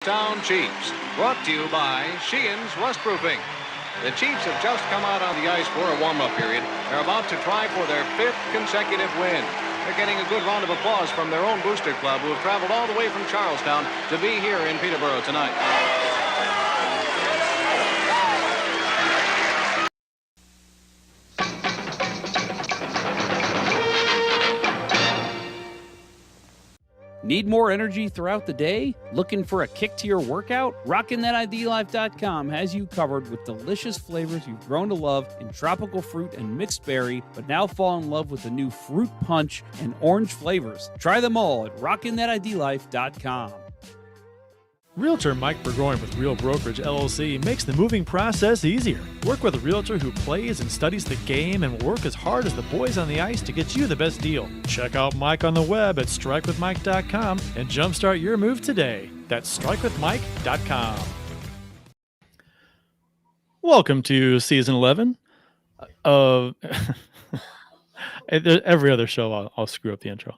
Town Chiefs, brought to you by Sheehan's Rustproofing. The Chiefs have just come out on the ice for a warm-up period. They're about to try for their 5th consecutive win. They're getting a good round of applause from their own booster club, who have traveled all the way from Charlestown to be here in Peterborough tonight. Need more energy throughout the day? Looking for a kick to your workout? RockinThatIDLife.com has you covered with delicious flavors you've grown to love in tropical fruit and mixed berry, but now fall in love with the new fruit punch and orange flavors. Try them all at RockinThatIDLife.com. Realtor Mike Burgoyne with Real Brokerage LLC makes the moving process easier. Work with a realtor who plays and studies the game and will work as hard as the boys on the ice to get you the best deal. Check out Mike on the web at strikewithmike.com and jumpstart your move today. That's strikewithmike.com. Welcome to Season 11 of... Every other show, I'll screw up the intro.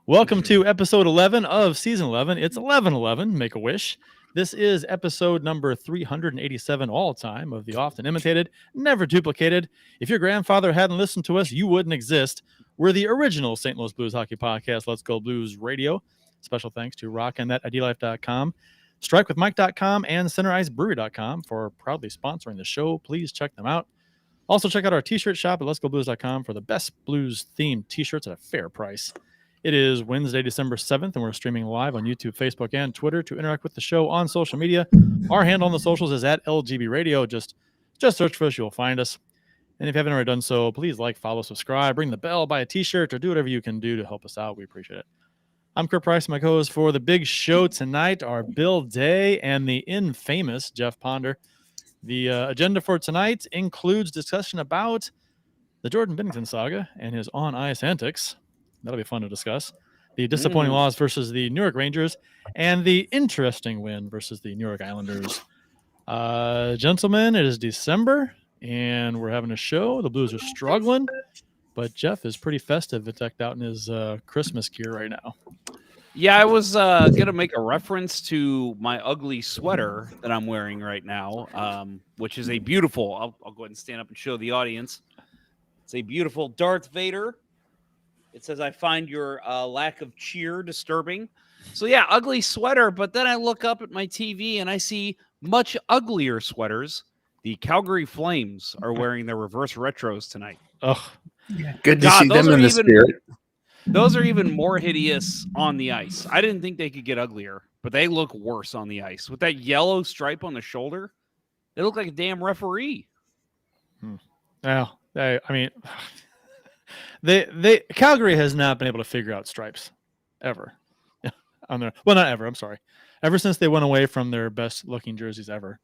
Welcome to episode 11 of season 11. It's 11-11, make a wish. This is episode number 387 all time of the often imitated, never duplicated. If your grandfather hadn't listened to us, you wouldn't exist. We're the original St. Louis Blues hockey podcast, Let's Go Blues Radio. Special thanks to RockinThatIDLife.com, StrikeWithMike.com, and CenterIceBrewery.com for proudly sponsoring the show. Please check them out. Also, check out our t-shirt shop at Let'sGoBlues.com for the best blues-themed t-shirts at a fair price. It is Wednesday, December 7th, and we're streaming live on YouTube, Facebook, and Twitter. To interact with the show on social media, our handle on the socials is at LGB Radio. Just search for us, you'll find us. And if you haven't already done so, please like, follow, subscribe, ring the bell, buy a t-shirt, or do whatever you can do to help us out. We appreciate it. I'm Kurt Price. My co-host for the big show tonight are Bill Day and the infamous Jeff Ponder. The agenda for tonight includes discussion about the Jordan Binnington saga and his on-ice antics. That'll be fun to discuss. The disappointing loss versus the New York Rangers and the interesting win versus the New York Islanders. Gentlemen, it is December and we're having a show. The Blues are struggling, but Jeff is pretty festive and decked out in his Christmas gear right now. Yeah, I was going to make a reference to my ugly sweater that I'm wearing right now, which is a beautiful, I'll go ahead and stand up and show the audience. It's a beautiful Darth Vader. It says, I find your lack of cheer disturbing. So, yeah, ugly sweater. But then I look up at my TV and I see much uglier sweaters. The Calgary Flames are wearing their reverse retros tonight. Oh, yeah. Good to see them in the spirit. Those are even more hideous on the ice. I didn't think they could get uglier, but they look worse on the ice. With that yellow stripe on the shoulder, they look like a damn referee. Well, I mean... They Calgary has not been able to figure out stripes ever on their not ever. I'm sorry, ever since they went away from their best looking jerseys ever.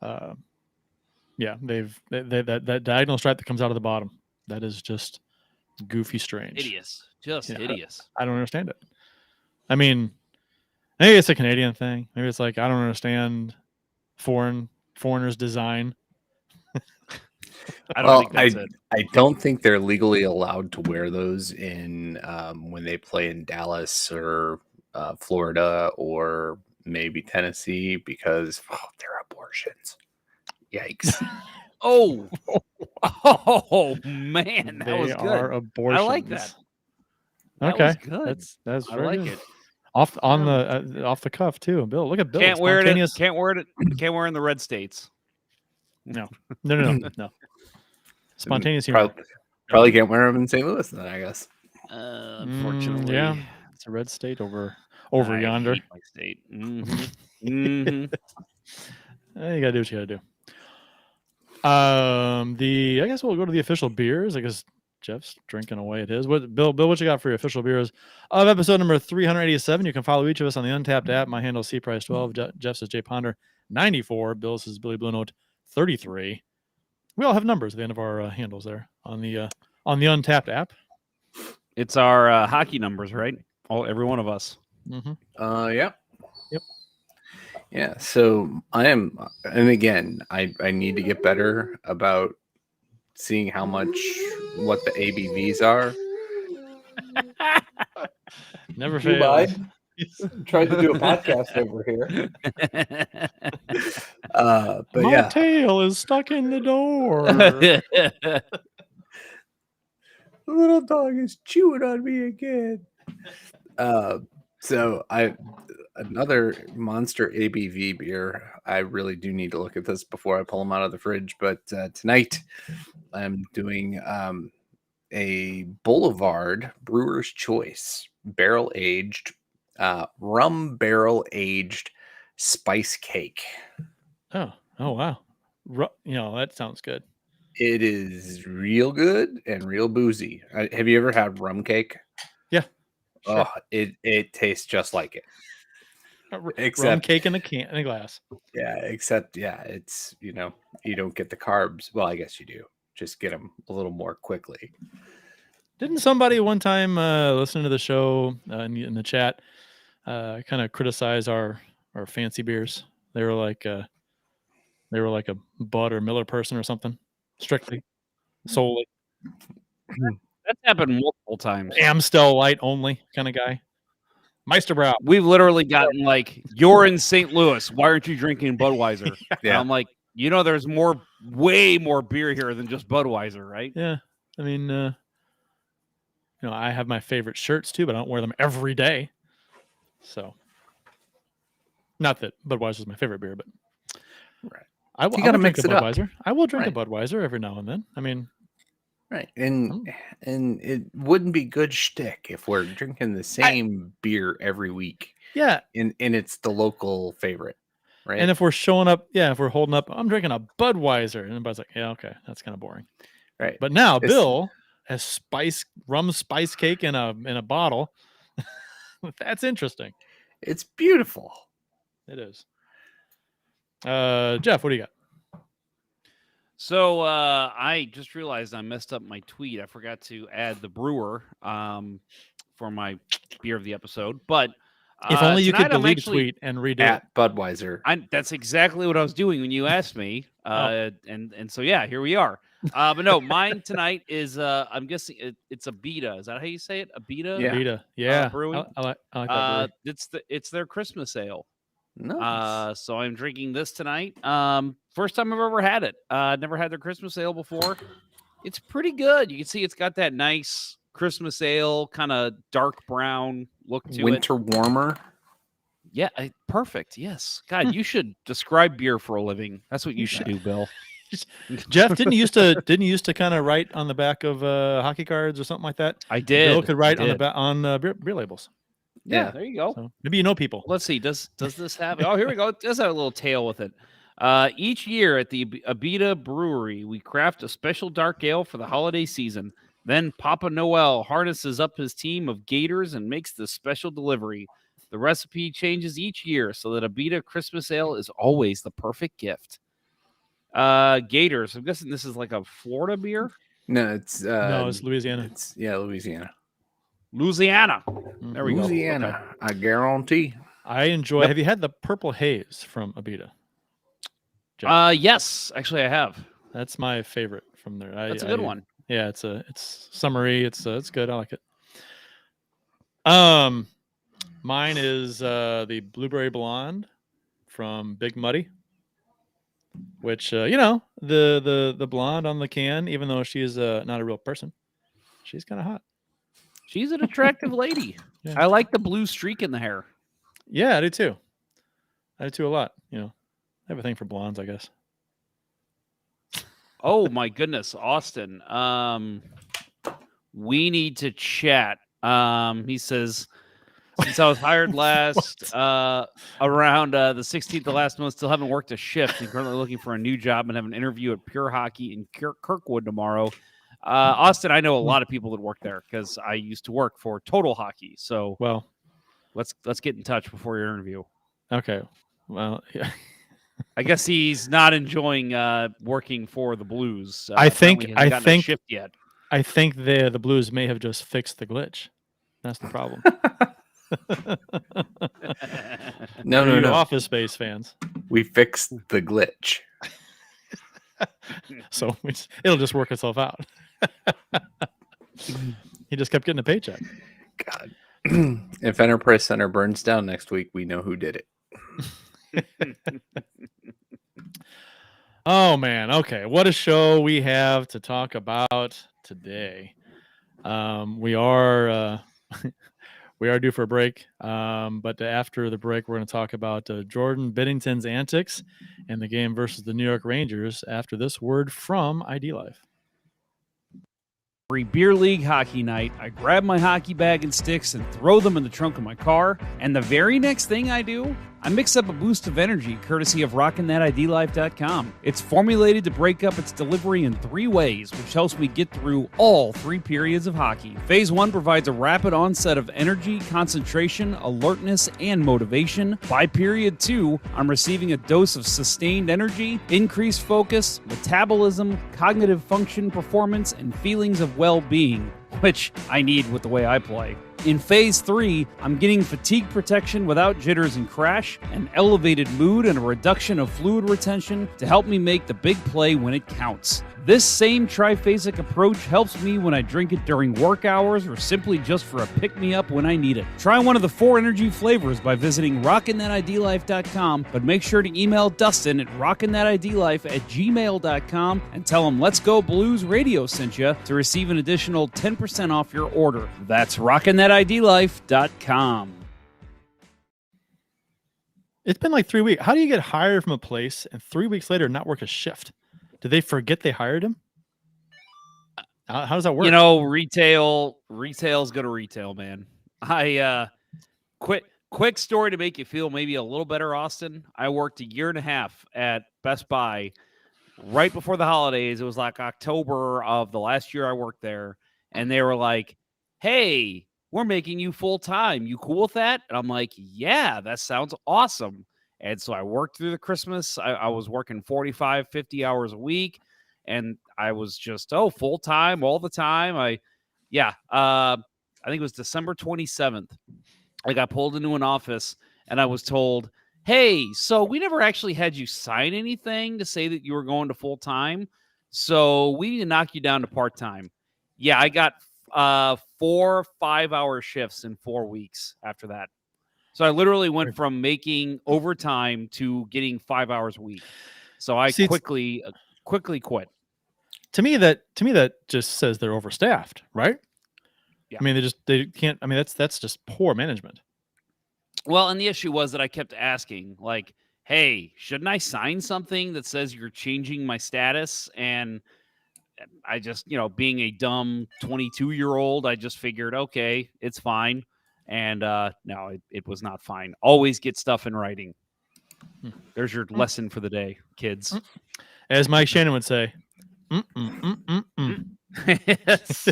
Yeah, that diagonal stripe that comes out of the bottom, that is just goofy strange. Hideous, just hideous. I don't understand it. I mean, maybe it's a Canadian thing. Maybe it's like I don't understand foreigners' design. I don't think they're legally allowed to wear those in when they play in Dallas or Florida or maybe Tennessee because they're abortions. Yikes! Oh man, that was good. Are abortions. I like that. Okay, was good. That's I very like good. it. Off the cuff too. Bill, look at Bill. Can't wear it. Can't wear it. Can't wear it in the red states. No. Spontaneous humor. Probably can't wear them in St. Louis then, I guess. Unfortunately, yeah, it's a red state over yonder. I hate my state. Mm-hmm. You gotta do what you gotta do. I guess we'll go to the official beers. I guess Jeff's drinking away at his. Bill, what you got for your official beers of episode number 387? You can follow each of us on the Untapped app. My handle is CPrice12. Jeff says Ponder 94. Bill says Billy Blue Note 33. We all have numbers at the end of our handles there on the Untapped app. It's our hockey numbers, right? Every one of us. Mm-hmm. Yep. Yep. Yeah. So I am, and again, I need to get better about seeing what the ABVs are. Never fails. Tried to do a podcast over here. But My yeah, tail is stuck in the door. the little dog is chewing on me again. So another Monster ABV beer. I really do need to look at this before I pull them out of the fridge. But tonight I'm doing a Boulevard Brewer's Choice barrel aged, rum barrel aged spice cake. Oh wow. That sounds good. It is real good and real boozy. Have you ever had rum cake? Yeah. Sure. Oh, it tastes just like it. Rum cake in a glass. Yeah, except it's you don't get the carbs. Well, I guess you do. Just get them a little more quickly. Didn't somebody one time listening to the show in the chat kind of criticize our fancy beers? They were like a Bud or Miller person or something, strictly, solely That's happened multiple times. Amstel Light only kind of guy. Meisterbrow. We've literally gotten like, you're in St. Louis. Why aren't you drinking Budweiser? Yeah. And I'm like, there's way more beer here than just Budweiser, right? Yeah. I mean, I have my favorite shirts too, but I don't wear them every day. So, not that Budweiser's my favorite beer, but right. I you got to mix a it up. Budweiser. I will drink a Budweiser every now and then. I mean, right, and it wouldn't be good shtick if we're drinking the same beer every week. Yeah, and it's the local favorite, right? And if we're showing up, if we're holding up, I'm drinking a Budweiser, and everybody's like, yeah, okay, that's kind of boring, right? But now Bill has rum spice cake in a bottle. That's interesting. It's beautiful. It is. Jeff, what do you got? So I just realized I messed up my tweet. I forgot to add the brewer for my beer of the episode. But if only you could tonight delete a tweet and redo at it. Budweiser. That's exactly what I was doing when you asked me. And so here we are. But no, mine tonight is I'm guessing it's Abita. Is that how you say it? Abita? Yeah. Abita. Yeah. Brewing. I like that brewery. It's their Christmas ale. Nice. So I'm drinking this tonight. First time I've ever had it. Never had their Christmas ale before. It's pretty good. You can see it's got that nice Christmas ale, kind of dark brown look to Winter warmer. Yeah, perfect. Yes. God, you should describe beer for a living. That's what you should do, Bill. Jeff, didn't you used to kind of write on the back of hockey cards or something like that? I did. Bill could write on beer labels. Yeah, there you go. So maybe you know people. Let's see. Does this have? Oh, here we go. It does have a little tail with it. Each year at the Abita Brewery, we craft a special dark ale for the holiday season. Then Papa Noel harnesses up his team of gators and makes the special delivery. The recipe changes each year so that Abita Christmas Ale is always the perfect gift. Gators. I'm guessing this is like a Florida beer. No, it's Louisiana. Louisiana. Louisiana. There we Louisiana. go. Okay. I guarantee. I enjoy. Yep. Have you had the Purple Haze from Abita? Yes, actually I have. That's my favorite from there. That's a good one. Yeah, it's summery. It's good. I like it. Mine is the Blueberry Blonde from Big Muddy, which the blonde on the can, even though she is not a real person, she's kind of hot. She's an attractive lady. Yeah. I like the blue streak in the hair. Yeah, I do too. I do too a lot. I have a thing for blondes, I guess. Oh my goodness, Austin. We need to chat. He says, since I was hired last around the 16th of last month, still haven't worked a shift and currently looking for a new job and have an interview at Pure Hockey in Kirkwood tomorrow. Austin, I know a lot of people that work there because I used to work for Total Hockey. So, well, let's get in touch before your interview. Okay. Well, yeah. I guess he's not enjoying working for the Blues. I think a shift yet. I think the Blues may have just fixed the glitch. That's the problem. No. Office Space fans. We fixed the glitch. So it'll just work itself out. He just kept getting a paycheck. God. If Enterprise Center burns down next week, we know who did it. Oh man, okay. What a show we have to talk about today. We are we are due for a break, but after the break, we're going to talk about Jordan Binnington's antics and the game versus the New York Rangers after this word from ID Life. Every beer league hockey night, I grab my hockey bag and sticks and throw them in the trunk of my car. And the very next thing I do, I mix up a boost of energy courtesy of RockinThatIDLife.com. It's formulated to break up its delivery in 3 ways, which helps me get through all 3 periods of hockey. Phase 1 provides a rapid onset of energy, concentration, alertness, and motivation. By period 2, I'm receiving a dose of sustained energy, increased focus, metabolism, cognitive function, performance, and feelings of well-being, which I need with the way I play. In Phase 3, I'm getting fatigue protection without jitters and crash, an elevated mood, and a reduction of fluid retention to help me make the big play when it counts. This same triphasic approach helps me when I drink it during work hours or simply just for a pick-me-up when I need it. Try one of the 4 energy flavors by visiting RockinThatIDLife.com, but make sure to email Dustin at RockinThatIDLife@gmail.com and tell him Let's Go Blues Radio sent you to receive an additional 10% off your order. That's RockinThatIDLife.com. It's been like 3 weeks. How do you get hired from a place and 3 weeks later not work a shift? Did they forget they hired him? How does that work? You know, retail's gonna retail, man. I quick story to make you feel maybe a little better, Austin. I worked a year and a half at Best Buy right before the holidays. It was like October of the last year I worked there, and they were like, "Hey, we're making you full time. You cool with that?" And I'm like, "Yeah, that sounds awesome." And so I worked through the Christmas. I was working 45, 50 hours a week. And I was just, full time all the time. I think it was December 27th. I got pulled into an office and I was told, "Hey, so we never actually had you sign anything to say that you were going to full time. So we need to knock you down to part time." Yeah, I got 4 5-hour shifts in 4 weeks after that. So I literally went from making overtime to getting 5 hours a week. So I quickly quit. To me, that just says they're overstaffed, right? Yeah. I mean, they can't. I mean, that's just poor management. Well, and the issue was that I kept asking, like, "Hey, shouldn't I sign something that says you're changing my status?" And I just, being a dumb 22-year-old, I just figured, okay, it's fine. And no, it was not fine. Always get stuff in writing. There's your lesson for the day, kids. As Mike Shannon would say. Yes.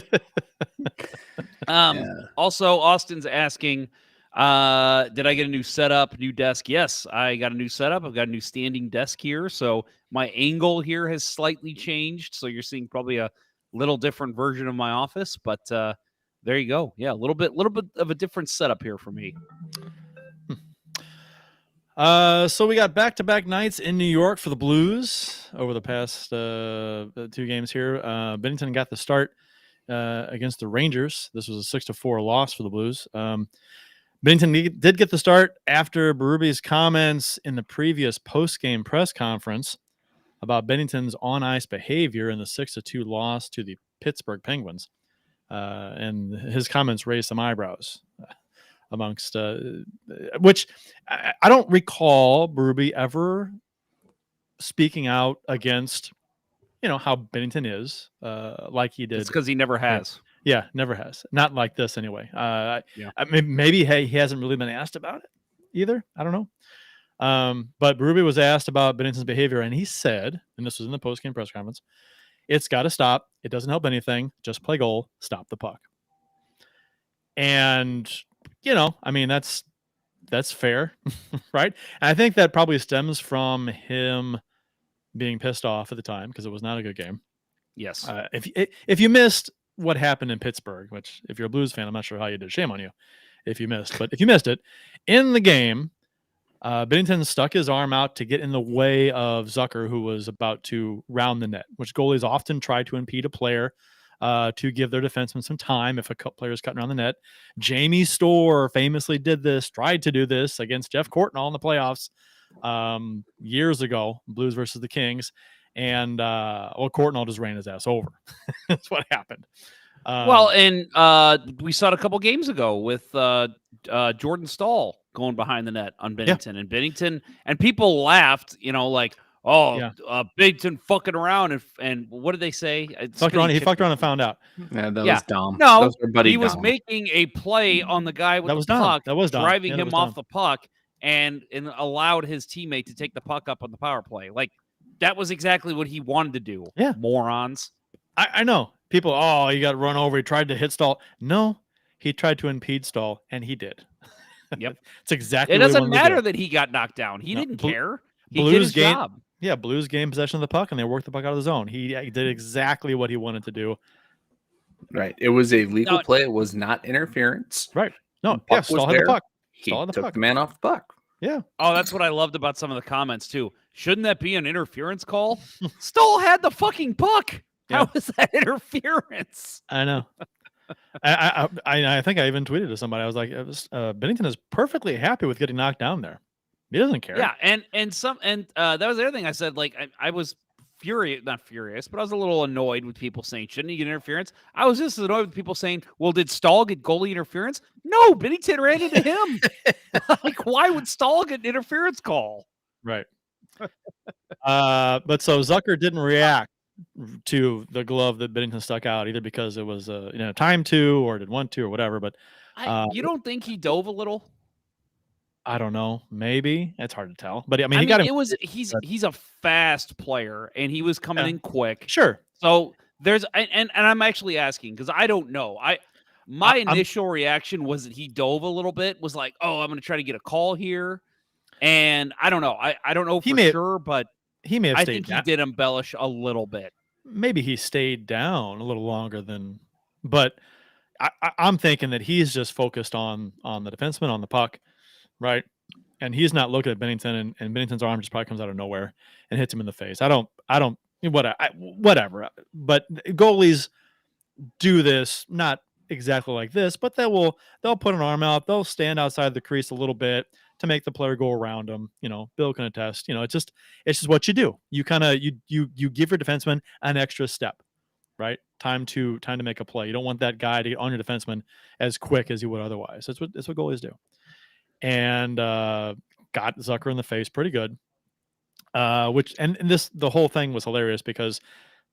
Also, Austin's asking, did I get a new setup, new desk? Yes, I got a new setup. I've got a new standing desk here. So my angle here has slightly changed. So you're seeing probably a little different version of my office, but there you go. Yeah, a little bit of a different setup here for me. So we got back-to-back nights in New York for the Blues over the past 2 games here. Binnington got the start against the Rangers. This was a 6-4 loss for the Blues. Binnington did get the start after Berube's comments in the previous post-game press conference about Binnington's on-ice behavior in the 6-2 loss to the Pittsburgh Penguins. And his comments raised some eyebrows amongst which I don't recall Berube ever speaking out against, how Binnington is, like he did. It's because he never has. Yeah, never has. Not like this anyway. Maybe he hasn't really been asked about it either. I don't know. But Berube was asked about Binnington's behavior, and he said, and this was in the post-game press conference, "It's got to stop. It doesn't help anything. Just play goal. Stop the puck." And that's fair, right? And I think that probably stems from him being pissed off at the time because it was not a good game. Yes. If you missed what happened in Pittsburgh, which if you're a Blues fan, I'm not sure how you did. Shame on you if you missed. But if you missed it, in the game, Binnington stuck his arm out to get in the way of Zucker, who was about to round the net, which goalies often try to impede a player to give their defenseman some time if a player is cutting around the net. Jamie Storr famously tried to do this against Jeff Courtnall in the playoffs years ago, Blues versus the Kings. And Courtnall just ran his ass over. That's what happened. And we saw it a couple games ago with Jordan Stahl going behind the net on Binnington, and Binnington, and people laughed, like, Binnington fucking around, and what did they say? He fucked around and found out. Yeah, that was dumb. No, he was making a play on the guy with the puck, that was driving him off the puck, and allowed his teammate to take the puck up on the power play. Like, that was exactly what he wanted to do. Yeah, morons. I know. People, he got run over. He tried to hit Stahl. No, he tried to impede Stahl, and he did. Yep. It's exactly it what doesn't matter that he got knocked down. He didn't care. He did his job. Yeah, Blues gained possession of the puck, and they worked the puck out of the zone. He did exactly what he wanted to do. Right. It was a legal play. It was not interference. Right. No, Stahl had the puck. He took the man off the puck. Yeah. Oh, that's what I loved about some of the comments, too. Shouldn't that be an interference call? Stahl had the fucking puck. Yeah. How is that interference? I know. I think I even tweeted to somebody. I was like, Binnington is perfectly happy with getting knocked down there. He doesn't care. Yeah, and that was the other thing I said. Like, I was not furious, but I was a little annoyed with people saying, shouldn't he get interference? I was just annoyed with people saying, well, did Stahl get goalie interference? No, Binnington ran into him. Like, why would Stahl get an interference call? Right. But so Zucker didn't react to the glove that Binnington stuck out, either because it was time to, or didn't want to, or whatever. But you don't think he dove a little? I don't know. Maybe it's hard to tell. But I mean, he's a fast player, and he was coming in quick. Sure. So there's and I'm actually asking because I don't know. My initial reaction was that he dove a little bit. Was like, I'm going to try to get a call here, and I don't know. I don't know for sure, but he may have. I think he did embellish a little bit. Maybe he stayed down a little longer than, but I'm thinking that he's just focused on the defenseman, on the puck, right? And he's not looking at Binnington, and Binnington's arm just probably comes out of nowhere and hits him in the face. Whatever. But goalies do this, not exactly like this, but they'll put an arm out, they'll stand outside the crease a little bit to make the player go around them. Bill can attest. It's just what you do. You kind of you give your defenseman an extra step, right? Time to make a play. You don't want that guy to get on your defenseman as quick as you would otherwise. That's what goalies do. And got Zucker in the face pretty good. The whole thing was hilarious because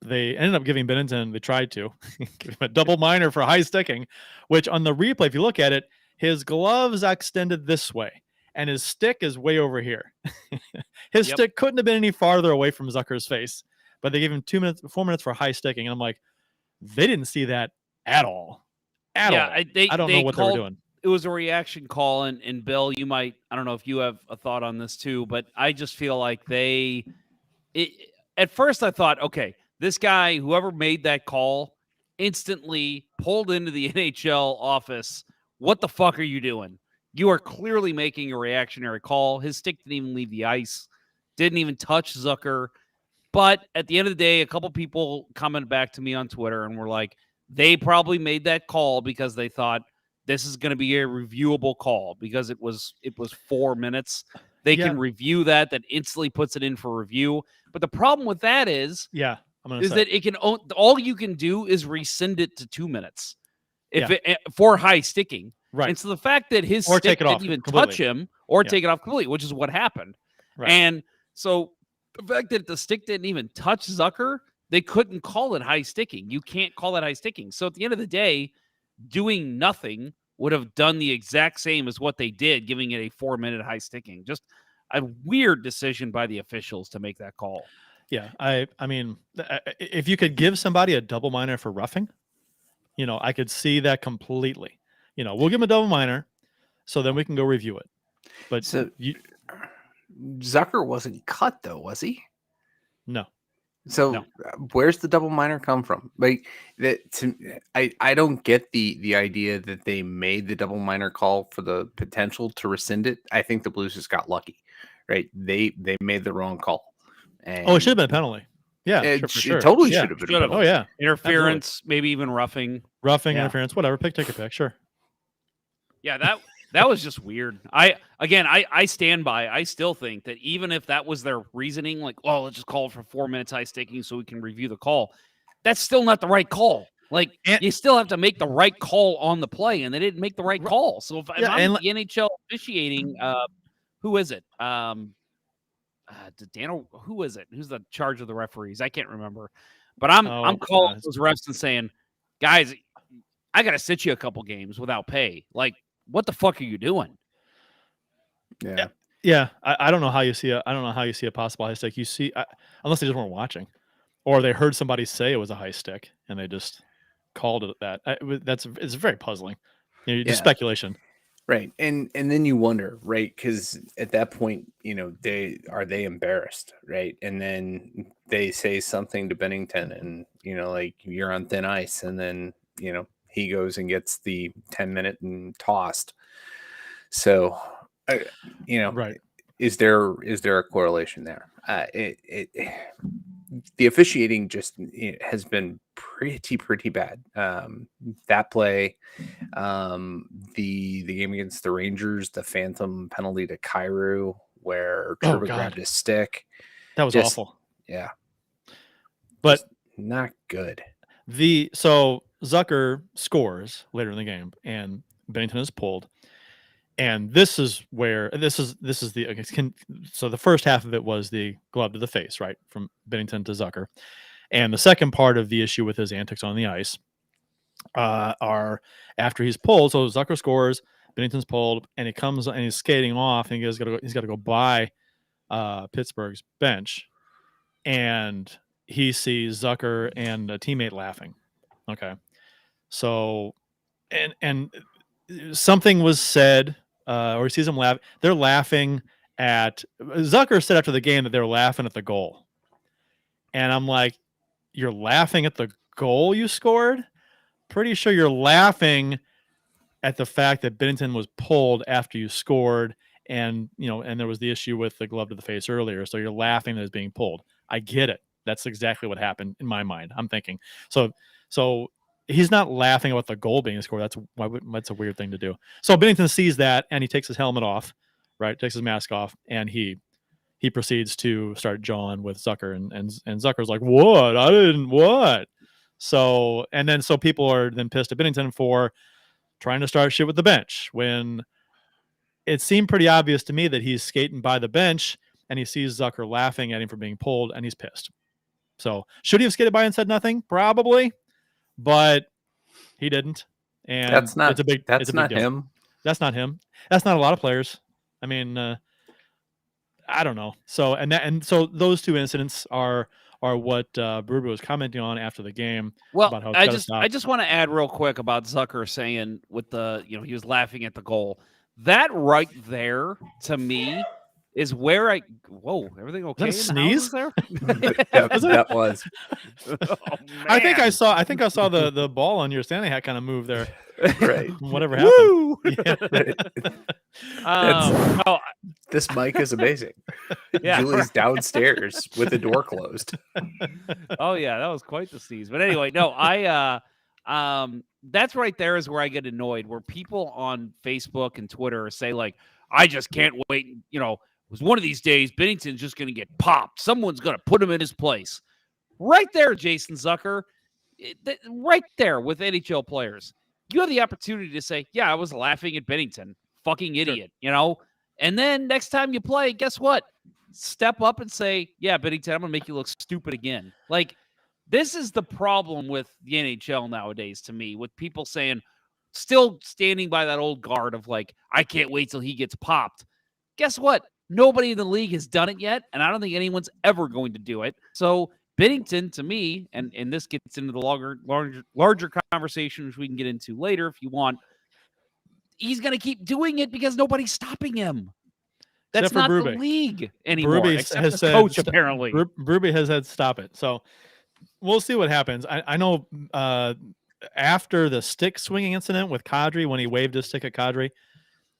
they ended up giving Binnington, they tried to give him a double minor for high sticking, which on the replay, if you look at it, his gloves extended this way and his stick is way over here. His stick couldn't have been any farther away from Zucker's face, but they gave him 4 minutes for high sticking. And I'm like, they didn't see that at all. I don't know what they were doing. It was a reaction call, and Bill, you might, I don't know if you have a thought on this too, but I just feel like at first I thought, okay, this guy, whoever made that call, instantly pulled into the NHL office. What the fuck are you doing? You are clearly making a reactionary call. His stick didn't even leave the ice, didn't even touch Zucker. But at the end of the day, a couple people commented back to me on Twitter and were like, they probably made that call because they thought this is going to be a reviewable call because it was 4 minutes. They can review that instantly puts it in for review. But the problem with that is that it can all you can do is rescind it to 2 minutes for high sticking. Right. And so the fact that his stick didn't even touch him or take it off completely, which is what happened. Right. And so the fact that the stick didn't even touch Zucker, they couldn't call it high sticking. You can't call it high sticking. So at the end of the day, doing nothing would have done the exact same as what they did, giving it a 4-minute high sticking. Just a weird decision by the officials to make that call. Yeah, I mean, if you could give somebody a double minor for roughing, I could see that completely. We'll give him a double minor, so then we can go review it. But Zucker wasn't cut though, was he? No. So where's the double minor come from? Like I don't get the idea that they made the double minor call for the potential to rescind it. I think the Blues just got lucky, right? They made the wrong call. And it should have been a penalty. Yeah, It, for sure. it totally Yeah. should have been. Should have. Oh yeah, Interference, maybe even roughing. roughing, Yeah. interference, whatever. Take your pick. Sure. Yeah, that was just weird. I stand by. I still think that even if that was their reasoning, like, oh, let's just call it for 4 minutes high sticking so we can review the call. That's still not the right call. Like, you still have to make the right call on the play, and they didn't make the right call. So if I'm the NHL officiating, who is it? Daniel, who is it? Who's the charge of the referees? I can't remember. But I'm calling those refs and saying, guys, I got to sit you a couple games without pay. Like, what the fuck are you doing? Yeah. I don't know how you see a possible high stick. You see, unless they just weren't watching, or they heard somebody say it was a high stick and they just called it that. It's very puzzling. Just speculation. Right. And then you wonder, right? Because at that point, they embarrassed, right? And then they say something to Binnington and, like you're on thin ice. And then, he goes and gets the 10-minute and tossed. So, right. Is there a correlation there? The officiating just has been pretty bad. That play, the game against the Rangers, the phantom penalty to Kyrou where Trouba grabbed his stick. That was awful. Yeah. But just not good. So Zucker scores later in the game and Binnington is pulled. And this is so the first half of it was the glove to the face, right? From Binnington to Zucker. And the second part of the issue with his antics on the ice are after he's pulled. So Zucker scores, Binnington's pulled, and he comes and he's skating off, and he's got to go by Pittsburgh's bench, and he sees Zucker and a teammate laughing. Okay, so and something was said, or he sees them laugh. They're laughing at Zucker said after the game that they were laughing at the goal, and I'm like, you're laughing at the goal you scored? Pretty sure you're laughing at the fact that Binnington was pulled after you scored, and and there was the issue with the glove to the face earlier. So you're laughing that it's being pulled. I get it. That's exactly what happened in my mind. I'm thinking so he's not laughing about the goal being scored. That's a weird thing to do. So Binnington sees that and he takes his helmet off, right? Takes his mask off, and he proceeds to start jawing with Zucker, and Zucker's like, "What? I didn't what?" So people are then pissed at Binnington for trying to start shit with the bench when it seemed pretty obvious to me that he's skating by the bench and he sees Zucker laughing at him for being pulled and he's pissed. So should he have skated by and said nothing? Probably, but he didn't. And that's not it's a big not deal. him. That's not him. That's not a lot of players. I mean, I don't know. So so those two incidents are what Berube was commenting on after the game. Well, about how I just want to add real quick about Zucker saying with the he was laughing at the goal. That right there to me is where everything okay? Is that a sneeze there? that was. Oh, I think I saw the ball on your Stanley hat kind of move there. Right. Whatever happened. Yeah. This mic is amazing. Yeah, Julie's downstairs with the door closed. Oh yeah, that was quite the sneeze. But anyway, no, that's right there is where I get annoyed, where people on Facebook and Twitter say like, I just can't wait, it was one of these days, Binnington's just going to get popped. Someone's going to put him in his place. Right there, Jason Zucker. Right there with NHL players. You have the opportunity to say, yeah, I was laughing at Binnington. Fucking idiot, And then next time you play, guess what? Step up and say, yeah, Binnington, I'm going to make you look stupid again. Like, this is the problem with the NHL nowadays to me, with people saying, still standing by that old guard of like, I can't wait till he gets popped. Guess what? Nobody in the league has done it yet, and I don't think anyone's ever going to do it. So Binnington, to me, and this gets into the larger conversation, which we can get into later if you want, he's going to keep doing it because nobody's stopping him. That's not the league anymore. Except has said, coach, apparently. Berube has said stop it. So we'll see what happens. I know after the stick swinging incident with Kadri, when he waved his stick at Kadri,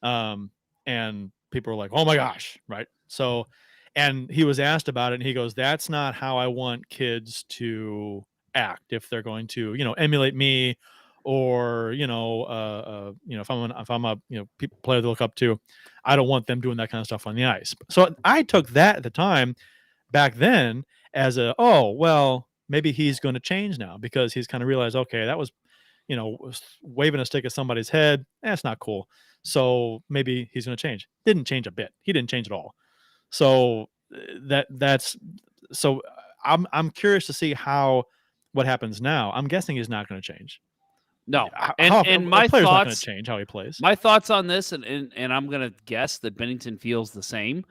and people were like, oh my gosh, right? So And he was asked about it, and he goes, "That's not how I want kids to act if they're going to, emulate me, or if I'm a player to look up to. I don't want them doing that kind of stuff on the ice." So I took that at the time back then as oh well, maybe he's going to change now because he's kind of realized, okay, that was waving a stick at somebody's head. That's not cool. So maybe he's going to change. Didn't change a bit. He didn't change at all. So that's so I'm curious to see what happens now. I'm guessing he's not going to change. No, and my player's thoughts not going to change how he plays. My thoughts on this, and I'm going to guess that Binnington feels the same,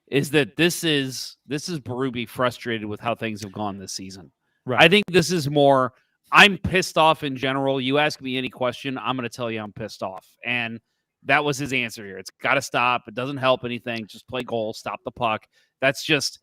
is that this is Berube frustrated with how things have gone this season. Right. I think this is more. I'm pissed off in general. You ask me any question, I'm going to tell you I'm pissed off, and that was his answer here. It's got to stop. It doesn't help anything. Just play goal. Stop the puck. That's just,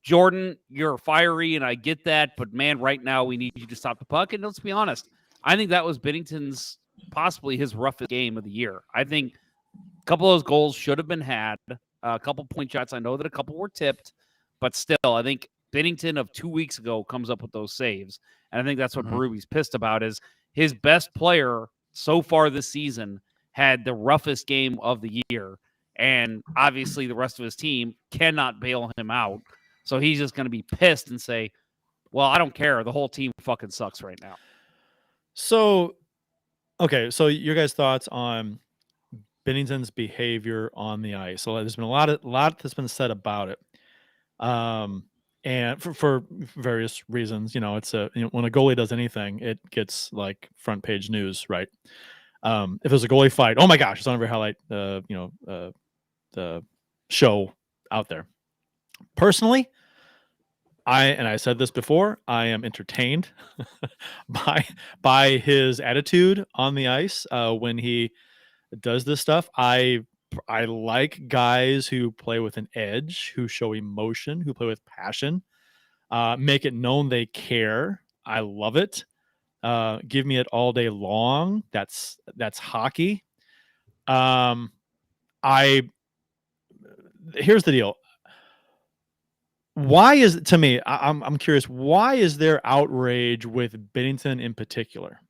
Jordan, you're fiery, and I get that. But, man, right now we need you to stop the puck. And let's be honest, I think that was Binnington's possibly his roughest game of the year. I think a couple of those goals should have been had. A couple point shots. I know that a couple were tipped. But still, I think Binnington of 2 weeks ago comes up with those saves. And I think that's what Berube's pissed about is his best player so far this season had the roughest game of the year, and obviously the rest of his team cannot bail him out. So he's just going to be pissed and say, well, I don't care. The whole team fucking sucks right now. So, okay. So your guys' thoughts on Binnington's behavior on the ice. So there's been a lot that's been said about it. And for various reasons, it's when a goalie does anything, it gets like front page news, right? If there's a goalie fight, oh my gosh, it's on every highlight, the show out there. Personally, I said this before, I am entertained by his attitude on the ice when he does this stuff. I like guys who play with an edge, who show emotion, who play with passion, make it known they care. I love it. Give me it all day long. That's hockey. Here's the deal. Why is to me? I'm curious. Why is there outrage with Binnington in particular?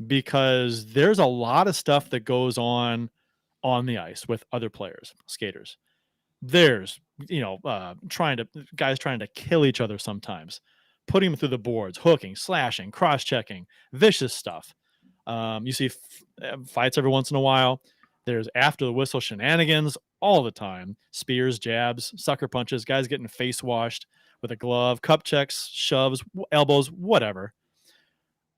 Because there's a lot of stuff that goes on the ice with other players, skaters. There's trying to kill each other sometimes, putting them through the boards, hooking, slashing, cross-checking, vicious stuff. You see fights every once in a while. There's after the whistle shenanigans all the time. Spears, jabs, sucker punches, guys getting face washed with a glove, cup checks, shoves, elbows, whatever.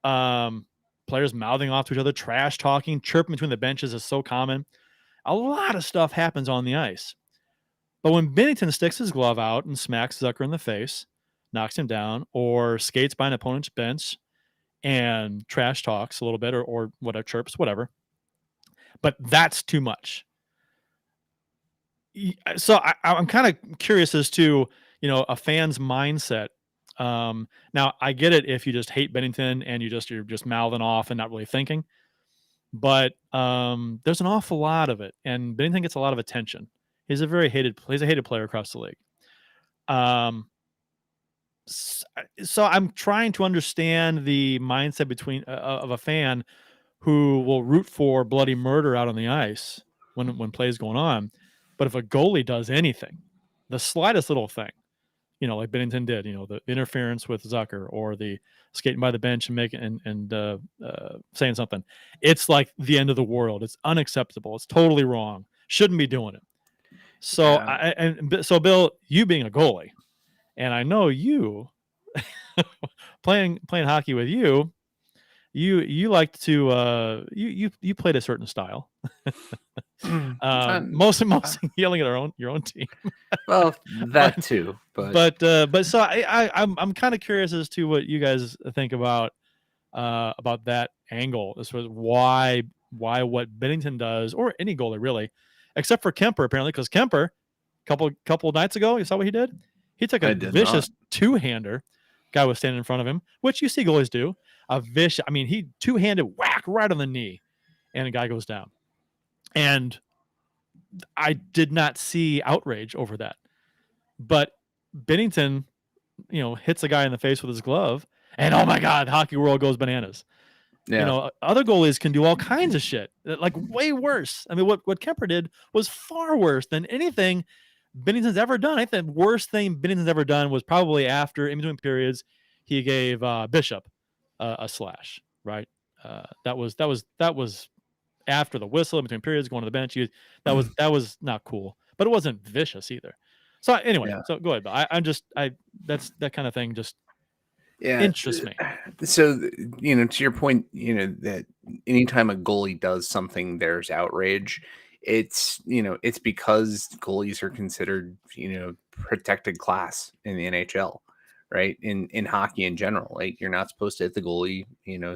Players mouthing off to each other, trash talking, chirping between the benches is so common. A lot of stuff happens on the ice. But when Binnington sticks his glove out and smacks Zucker in the face, knocks him down, or skates by an opponent's bench and trash talks a little bit or whatever, chirps, whatever. But that's too much. So I'm kind of curious as to, a fan's mindset. Now, I get it if you just hate Binnington and you're just mouthing off and not really thinking. But there's an awful lot of it. And Binnington gets a lot of attention. He's a hated player across the league. So I'm trying to understand the mindset of a fan who will root for bloody murder out on the ice when plays going on. But if a goalie does anything, the slightest little thing, like Binnington did, the interference with Zucker or the skating by the bench and saying something, it's like the end of the world. It's unacceptable. It's totally wrong. Shouldn't be doing it. So so Bill, you being a goalie, and I know you playing hockey with you like to you played a certain style. Mostly yelling at your own team. Well, that too. But so I'm kind of curious as to what you guys think about that angle. This was why what Binnington does, or any goalie really, except for Kemper apparently, because Kemper, couple nights ago, you saw what he did. He took a vicious two-hander. Guy was standing in front of him, which you see goalies do. He two-handed whack right on the knee, and a guy goes down. And I did not see outrage over that. But Binnington, hits a guy in the face with his glove, and oh my God, hockey world goes bananas. Yeah. Other goalies can do all kinds of shit, like way worse. I mean, what Kemper did was far worse than anything Binnington's ever done. I think the worst thing Binnington's ever done was probably after, in between periods, he gave Bishop a slash. Right. That was after the whistle, in between periods, going to the bench. That was not cool, but it wasn't vicious either. So anyway, Yeah. so go ahead. But that's that kind of thing just interests me. So, to your point, that anytime a goalie does something, there's outrage. It's because goalies are considered, protected class in the NHL, right? In hockey in general, like you're not supposed to hit the goalie,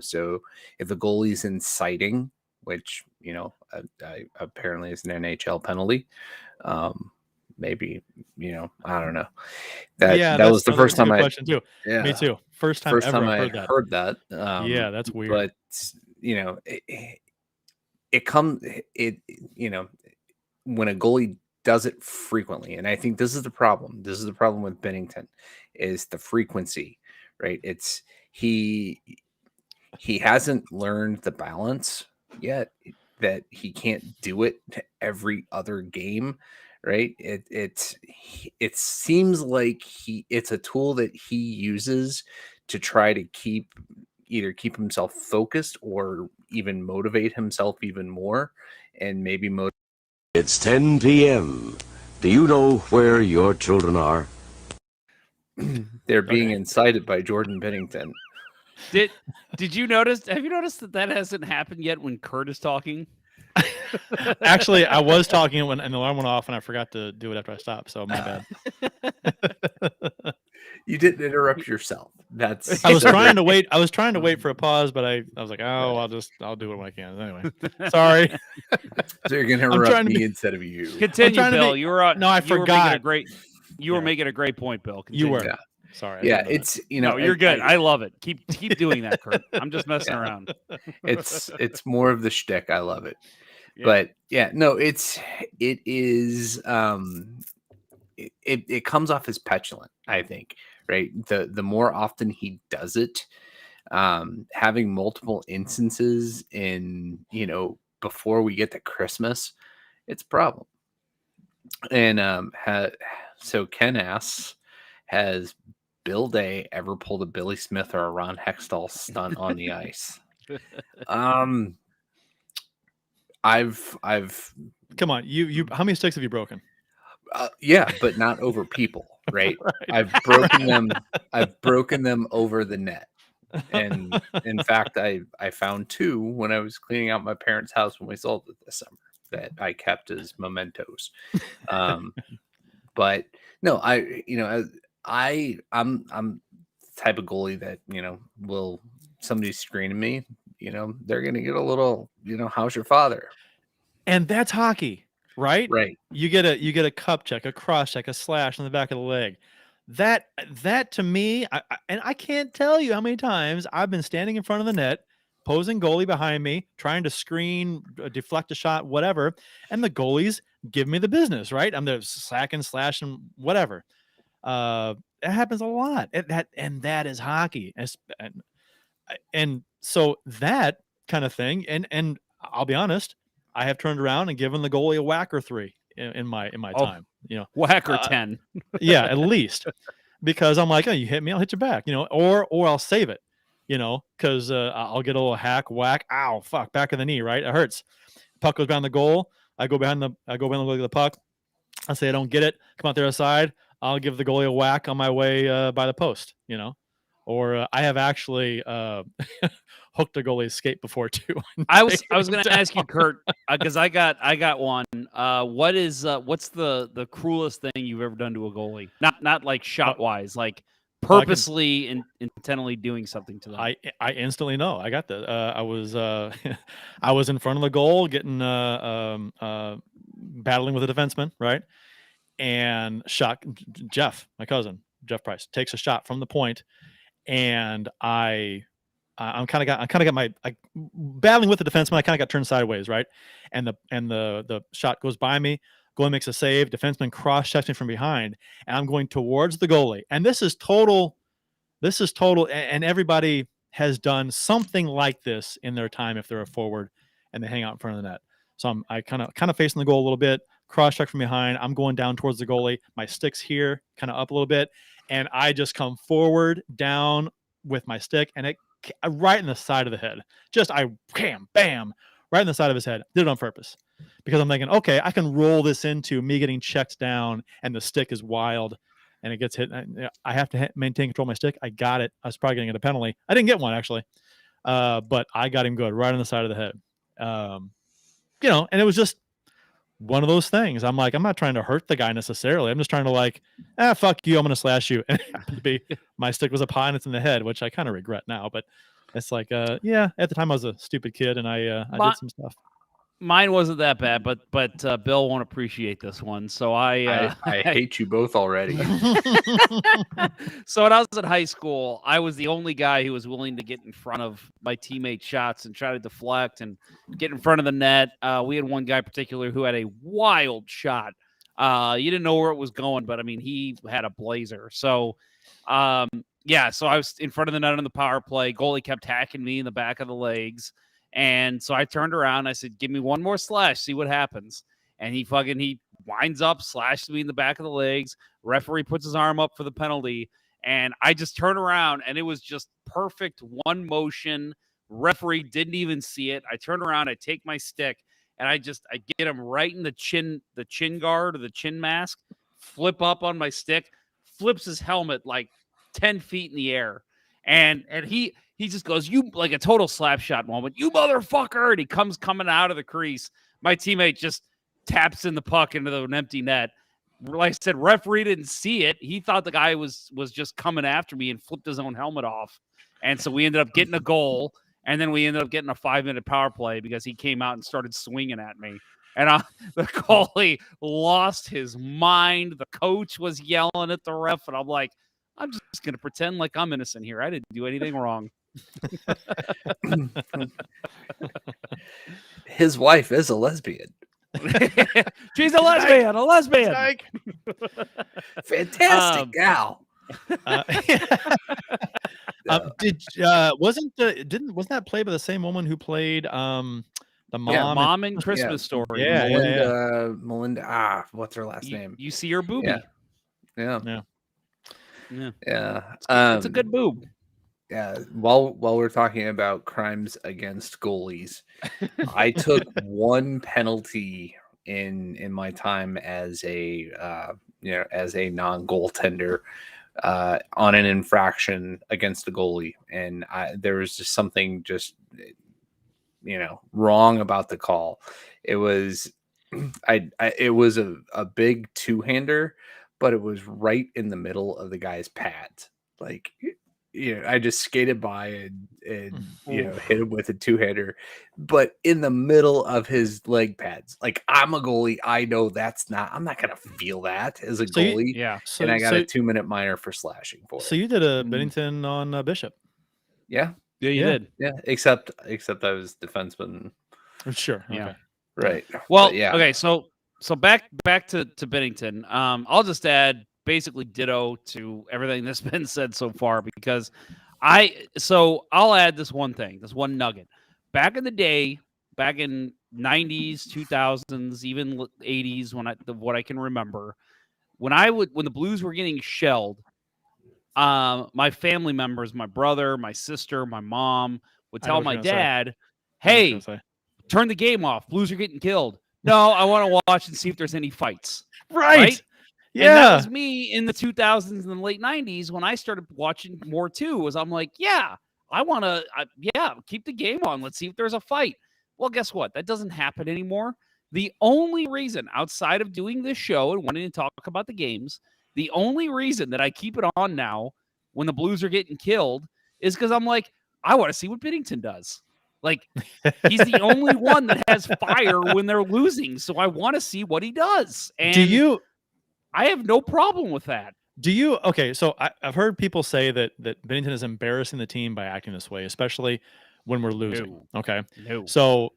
so if the goalie's inciting, which, apparently is an NHL penalty, maybe, I don't know. That was the first time question too. yeah, Me too. First time first ever time I've I heard heard that. Yeah, that's weird. But it comes when a goalie does it frequently, and I think this is the problem. This is the problem with Binnington, is the frequency, right? It's he hasn't learned the balance yet, that he can't do it to every other game, right? It seems like it's a tool that he uses to try to either keep himself focused or even motivate himself even more, and maybe motivate. It's 10 p.m. Do you know where your children are? They're being incited by Jordan Binnington. Did you notice? Have you noticed that hasn't happened yet when Kurt is talking? Actually, I was talking when an alarm went off, and I forgot to do it after I stopped. So my bad. You didn't interrupt yourself. I was trying to wait. I was trying to wait for a pause, but I was like, oh, I'll do it when I can. Anyway, sorry. So you're gonna interrupt me instead of you. Continue, Bill. You were on. No, I forgot. You were making a great point, Bill. Continue. You were. Yeah. Sorry. Yeah, it's No, you're good. I love it. Keep doing that, Kurt. I'm just messing around. It's more of the shtick. I love it. Yeah. But yeah, no, it is it comes off as petulant, I think, right? The more often he does it, having multiple instances in, before we get to Christmas, it's a problem. And so Ken asks, has Bill Day ever pulled a Billy Smith or a Ron Hextall stunt on the ice? I've Come on, you. How many sticks have you broken? Yeah, but not over people, right? Right. I've broken them over the net. And in fact, I found 2 when I was cleaning out my parents' house when we sold it this summer that I kept as mementos. But no, I'm the type of goalie that, will somebody's screening me, they're gonna get a little, how's your father? And that's hockey, right? Right. You get a cup check, a cross check, a slash on the back of the leg. That to me, I can't tell you how many times I've been standing in front of the net, posing goalie behind me, trying to screen, deflect a shot, whatever, and the goalies give me the business, right? I'm there slacking, slashing, whatever. It happens a lot. That is hockey, and so that kind of thing. And I'll be honest, I have turned around and given the goalie a whack or 3 in my time. Whack or 10. Yeah, at least, because I'm like, oh, you hit me, I'll hit you back, or I'll save it, because I'll get a little whack, ow, fuck, back of the knee, right? It hurts. Puck goes behind the goal. I go behind the leg of the puck. I say I don't get it. Come out the other side. I'll give the goalie a whack on my way by the post, or I have actually hooked a goalie's skate before too. I was going to ask you, Kurt, because I got one. What's the cruelest thing you've ever done to a goalie? Not like shot wise, like purposely and intentionally doing something to them. I instantly know. I got that. I was I was in front of the goal, getting battling with a defenseman, right? And Jeff, my cousin, Jeff Price, takes a shot from the point, and I I kind of got my battling with the defenseman. I kind of got turned sideways, right? And the shot goes by me. Goalie makes a save. Defenseman cross checks me from behind, and I'm going towards the goalie. And this is total. And everybody has done something like this in their time if they're a forward and they hang out in front of the net. So I kind of facing the goal a little bit. Cross check from behind. I'm going down towards the goalie. My stick's here, kind of up a little bit, and I just come forward down with my stick, and it right in the side of the head. Just bam, right in the side of his head. Did it on purpose because I'm thinking, okay, I can roll this into me getting checked down, and the stick is wild, and it gets hit. I have to maintain control of my stick. I got it. I was probably going to get a penalty. I didn't get one actually, but I got him good right on the side of the head. And it was just one of those things. I'm like, I'm not trying to hurt the guy necessarily. I'm just trying to fuck you. I'm going to slash you. And it happened to be my stick was upon it's in the head, which I kind of regret now. But it's like, at the time I was a stupid kid and I did some stuff. Mine wasn't that bad, but Bill won't appreciate this one. So I hate you both already. So when I was in high school, I was the only guy who was willing to get in front of my teammates' shots and try to deflect and get in front of the net. We had one guy in particular who had a wild shot. You didn't know where it was going, but I mean, he had a blazer. So, so I was in front of the net on the power play. Goalie kept hacking me in the back of the legs. And so I turned around. I said, give me one more slash, see what happens. And he winds up, slashed me in the back of the legs. Referee puts his arm up for the penalty. And I just turn around, and it was just perfect one motion. Referee didn't even see it. I turn around, I take my stick, and I get him right in the chin guard or the chin mask, flip up on my stick, flips his helmet like 10 feet in the air. And he just goes, you, like a total slap shot moment, you motherfucker. And he comes coming out of the crease. My teammate just taps in the puck into an empty net. Like I said, referee didn't see it. He thought the guy was just coming after me and flipped his own helmet off. And so we ended up getting a goal. And then we ended up getting a 5-minute power play because he came out and started swinging at me. And the goalie lost his mind. The coach was yelling at the ref. And I'm like, I'm just going to pretend like I'm innocent here. I didn't do anything wrong. His wife is a lesbian. She's a lesbian. Fantastic gal. Wasn't that played by the same woman who played the mom in Christmas Story? Melinda. What's her last name? You see her boobie. Yeah. It's a good boob. Yeah. While we're talking about crimes against goalies, I took one penalty in my time as a non-goaltender on an infraction against the goalie, and there was just something wrong about the call. It was it was a big two-hander, but it was right in the middle of the guy's pads. Like, I just skated by and hit him with a two-hander, but in the middle of his leg pads. Like, I'm a goalie. I know I'm not going to feel that as a goalie. And I got a 2-minute minor for slashing for it. So you did a Binnington on Bishop. Yeah. Yeah, you did. Yeah. Except I was defenseman. Sure. Yeah. Okay. Right. Well, okay. So back to Binnington. I'll just add basically ditto to everything that's been said so far, because I'll add this one nugget. Back in the day, back in 90s, 2000s, even 80s, what I can remember, when the Blues were getting shelled, my family members, my brother, my sister, my mom would tell my dad, "Hey, turn the game off. Blues are getting killed." No, I want to watch and see if there's any fights. Right? Yeah. And that was me in the 2000s and the late 90s when I started watching more too. I'm like, I want to, keep the game on. Let's see if there's a fight. Well, guess what? That doesn't happen anymore. The only reason, outside of doing this show and wanting to talk about the games, the only reason that I keep it on now when the Blues are getting killed is because I'm like, I want to see what Binnington does. Like, he's the only one that has fire when they're losing. So I want to see what he does. And I have no problem with that. Do you okay? So I've heard people say that Binnington is embarrassing the team by acting this way, especially when we're losing. No. Okay, No. so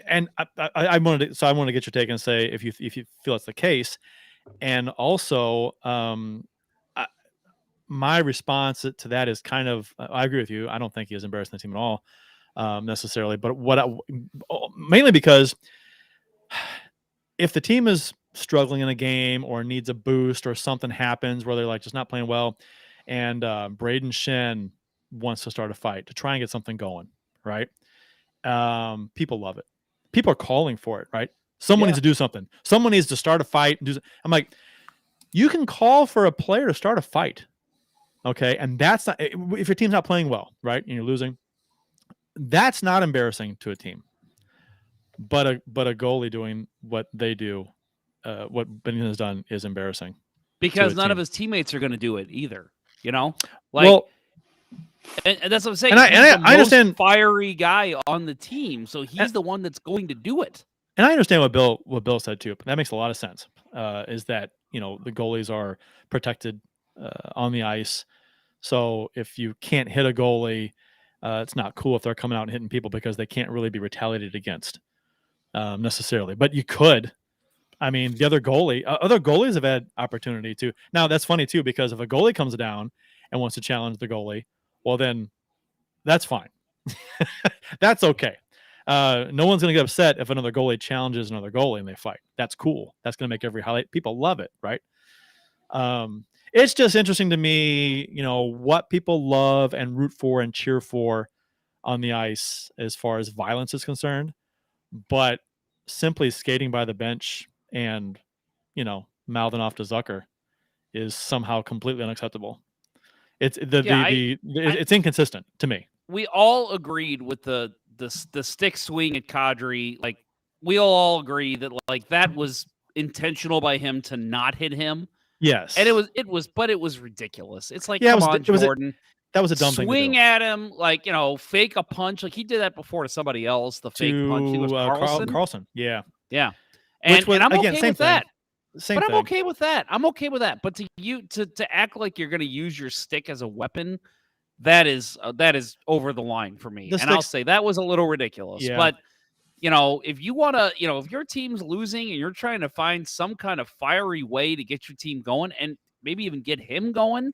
and I wanted to get your take and say if you feel it's the case, and also my response to that is kind of I agree with you. I don't think he is embarrassing the team at all necessarily, but mainly because if the team is struggling in a game or needs a boost or something happens where they're like just not playing well, and Braden Shen wants to start a fight to try and get something going, right? People love it. People are calling for it, right? Someone needs to do something. Someone needs to start a fight. I'm like, you can call for a player to start a fight, okay? And that's not if your team's not playing well, right? And you're losing. That's not embarrassing to a team. But a goalie doing what they do, what Binnington has done, is embarrassing. Because none of his teammates are going to do it either. Like, and that's what I'm saying. And he's the I understand fiery guy on the team, so he's the one that's going to do it. And I understand what Bill said too. But that makes a lot of sense. Is that the goalies are protected on the ice, so if you can't hit a goalie, it's not cool if they're coming out and hitting people because they can't really be retaliated against necessarily. But you could. I mean, the other goalies have had opportunity to. Now that's funny too because if a goalie comes down and wants to challenge the goalie, well then that's fine. That's okay. No one's going to get upset if another goalie challenges another goalie and they fight. That's cool. That's going to make every highlight. People love it, right? It's just interesting to me, what people love and root for and cheer for on the ice as far as violence is concerned. But simply skating by the bench and, mouthing off to Zucker is somehow completely unacceptable. It's it's inconsistent to me. We all agreed with the stick swing at Kadri. Like, we all agree that that was intentional by him to not hit him. Yes, and it was ridiculous. It's like, come on, Jordan. That was a dumb thing to do. Swing at him, fake a punch. Like, he did that before to somebody else. The fake punch. He was Carlson. Yeah. And I'm okay with that. I'm okay with that. I'm okay with that. But to act like you're going to use your stick as a weapon, that is over the line for me. And I'll say that was a little ridiculous. Yeah. But if you want to, if your team's losing and you're trying to find some kind of fiery way to get your team going and maybe even get him going,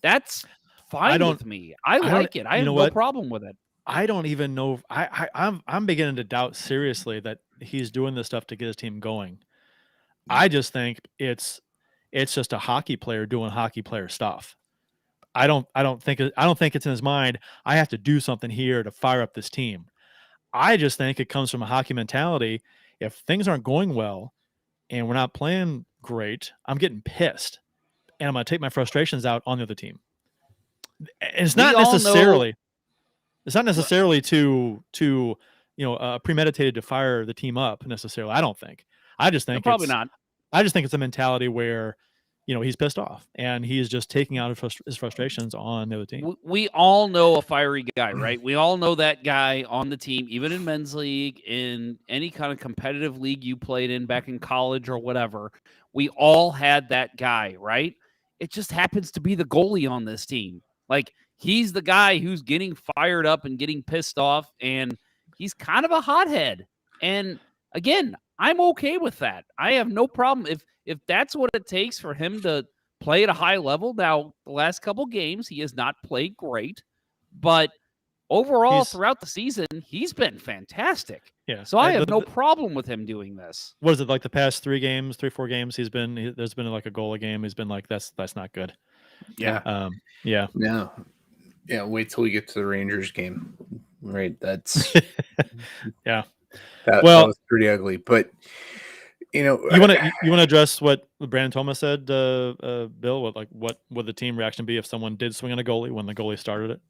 that's fine with me. I like it. I have no problem with it. I don't even know. I'm beginning to doubt seriously that he's doing this stuff to get his team going. I just think it's just a hockey player doing hockey player stuff. I don't think it's in his mind. I have to do something here to fire up this team. I just think it comes from a hockey mentality. If things aren't going well and we're not playing great, I'm getting pissed and I'm going to take my frustrations out on the other team. And it's not necessarily to premeditated to fire the team up necessarily. I don't think. I just think probably not. I just think it's a mentality where he's pissed off and he's just taking out his frustrations on the other team. We all know a fiery guy, right? We all know that guy on the team, even in men's league, in any kind of competitive league you played in back in college or whatever. We all had that guy, right? It just happens to be the goalie on this team. Like, he's the guy who's getting fired up and getting pissed off, and he's kind of a hothead. And again, I'm okay with that. I have no problem if that's what it takes for him to play at a high level. Now, the last couple games, he has not played great, but overall, throughout the season, he's been fantastic. Yeah. So I have no problem with him doing this. What is it, like the past 4 games, there's been like a goal a game. He's been like, that's not good. Yeah. Yeah. No. Yeah. Wait till we get to the Rangers game. Right. That's yeah. That was pretty ugly, but you want to address what Brandon Thomas said, Bill? What would the team reaction be if someone did swing on a goalie when the goalie started it?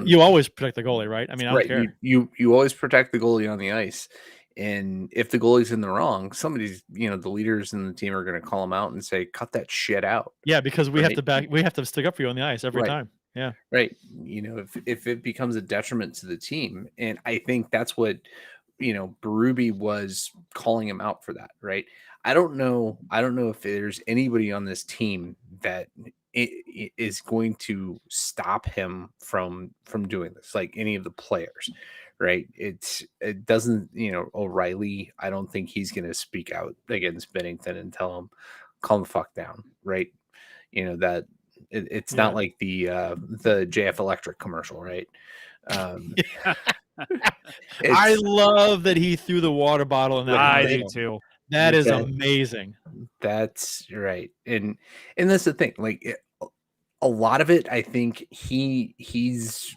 You always protect the goalie, right? I mean, I don't care. You always protect the goalie on the ice, and if the goalie's in the wrong, somebody's the leaders in the team are going to call him out and say, "Cut that shit out." Yeah, because we have to stick up for you on the ice every time. Yeah. Right. If it becomes a detriment to the team. And I think that's what, Berube was calling him out for that. Right. I don't know. I don't know if there's anybody on this team that is going to stop him from doing this. Like any of the players, right? It doesn't. O'Reilly. I don't think he's going to speak out against Binnington and tell him, calm the fuck down, right? That it's not like the JF Electric commercial, right? I love that he threw the water bottle in that I do commercial. too. That is that- amazing. That's right, and that's the thing. Like a lot of it, I think he's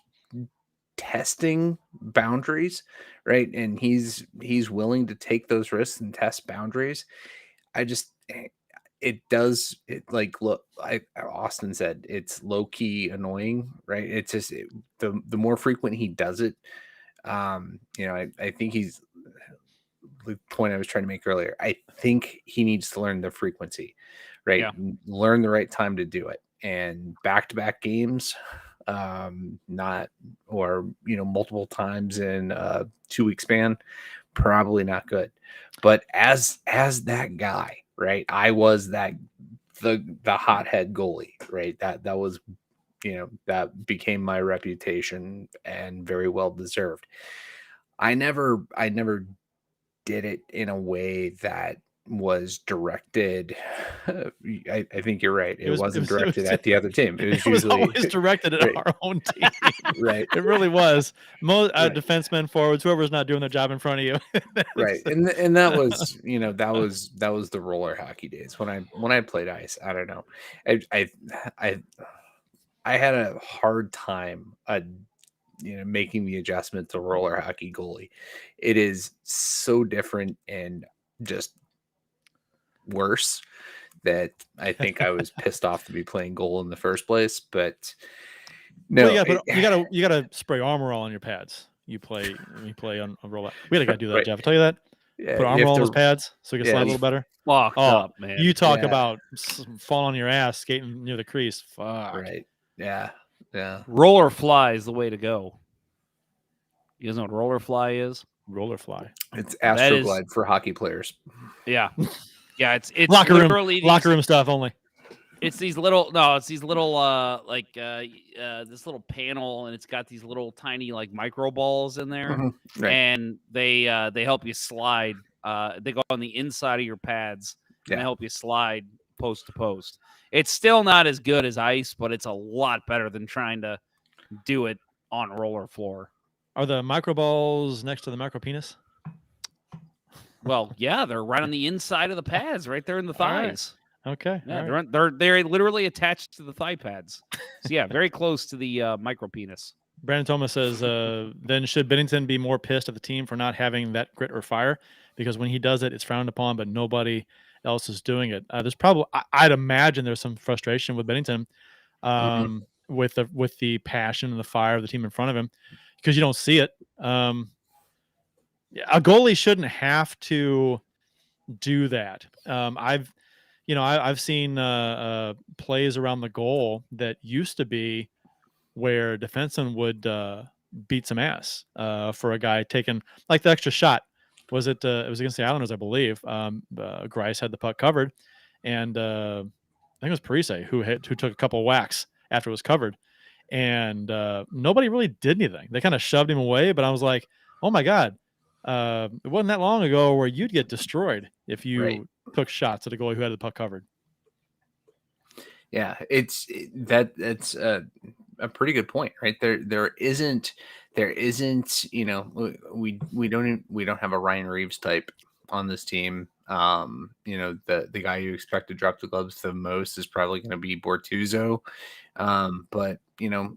testing boundaries, right? And he's willing to take those risks and test boundaries. I just like look, Austin said it's low key annoying, right? It's just the more frequent he does it, I think he's the point I was trying to make earlier. I think he needs to learn the frequency, right? Yeah. Learn the right time to do it. And back-to-back games, not, or multiple times in a 2-week span, probably not good. But as that guy, right? I was the hothead goalie, right? That was, that became my reputation and very well deserved. I never did it in a way that was directed. I think you're right. It wasn't directed at the other team. It was It was usually always directed at right. our own team. Right. It really was. Most Right. defensemen, forwards, whoever's not doing their job in front of you. Right. And that was, that was the roller hockey days when I played ice. I don't know. I had a hard time making the adjustment to roller hockey goalie. It is so different and just worse that I think I was pissed off to be playing goal in the first place. But no, Well, you gotta spray armor all on your pads. You play on a rollout. We gotta do that, Right. Jeff. I'll tell you that. yeah, Put you armor have all on to- those pads so you can yeah, slide a you- little better. Fucked Oh, up, man. you talk Yeah. about fall on your ass skating near the crease. Fuck. right. Yeah. Roller fly is the way to go. You guys know what roller fly is? Roller fly. It's That is- Astroglide for hockey players. Yeah. Yeah, it's Locker literally room stuff only. it's these little this little panel, and it's got these little tiny like micro balls in there, Mhm. Right. and they help you slide. They go on the inside of your pads and Yeah. they help you slide post to post. It's still not as good as ice, but it's a lot better than trying to do it on roller floor. Are the micro balls next to the micro penis? Well, yeah, they're right on the inside of the pads, right there in the All right. thighs. Okay. Yeah, all right. they're literally attached to the thigh pads. So yeah, very close to the micro penis. Brandon Thomas says, then should Binnington be more pissed at the team for not having that grit or fire? Because when he does it, it's frowned upon, but nobody else is doing it. There's probably, I'd imagine there's some frustration with Binnington with the passion and the fire of the team in front of him because you don't see it. A goalie shouldn't have to do that. I've seen plays around the goal that used to be where defenseman would beat some ass for a guy taking like the extra shot. Was it? It was against the Islanders, I believe. Grice had the puck covered, and I think it was Parise who took a couple of whacks after it was covered, and nobody really did anything. They kind of shoved him away, but I was like, oh my god, it wasn't that long ago where you'd get destroyed if you took shots at a goalie who had the puck covered. Yeah, that's a pretty good point, right? There isn't we don't have a Ryan Reeves type on this team. The guy you expect to drop the gloves the most is probably going to be Bortuzzo, but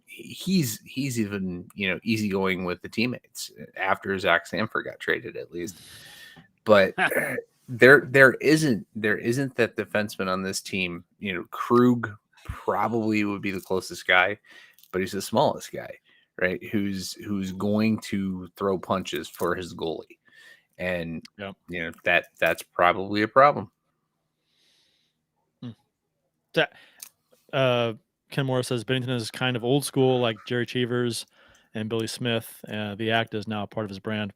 he's even easygoing with the teammates after Zach Sanford got traded at least, but. There isn't that defenseman on this team. Krug probably would be the closest guy, but he's the smallest guy, right? Who's going to throw punches for his goalie, and that's probably a problem. Ken Morris says Binnington is kind of old school, like Jerry Cheevers and Billy Smith. The act is now a part of his brand.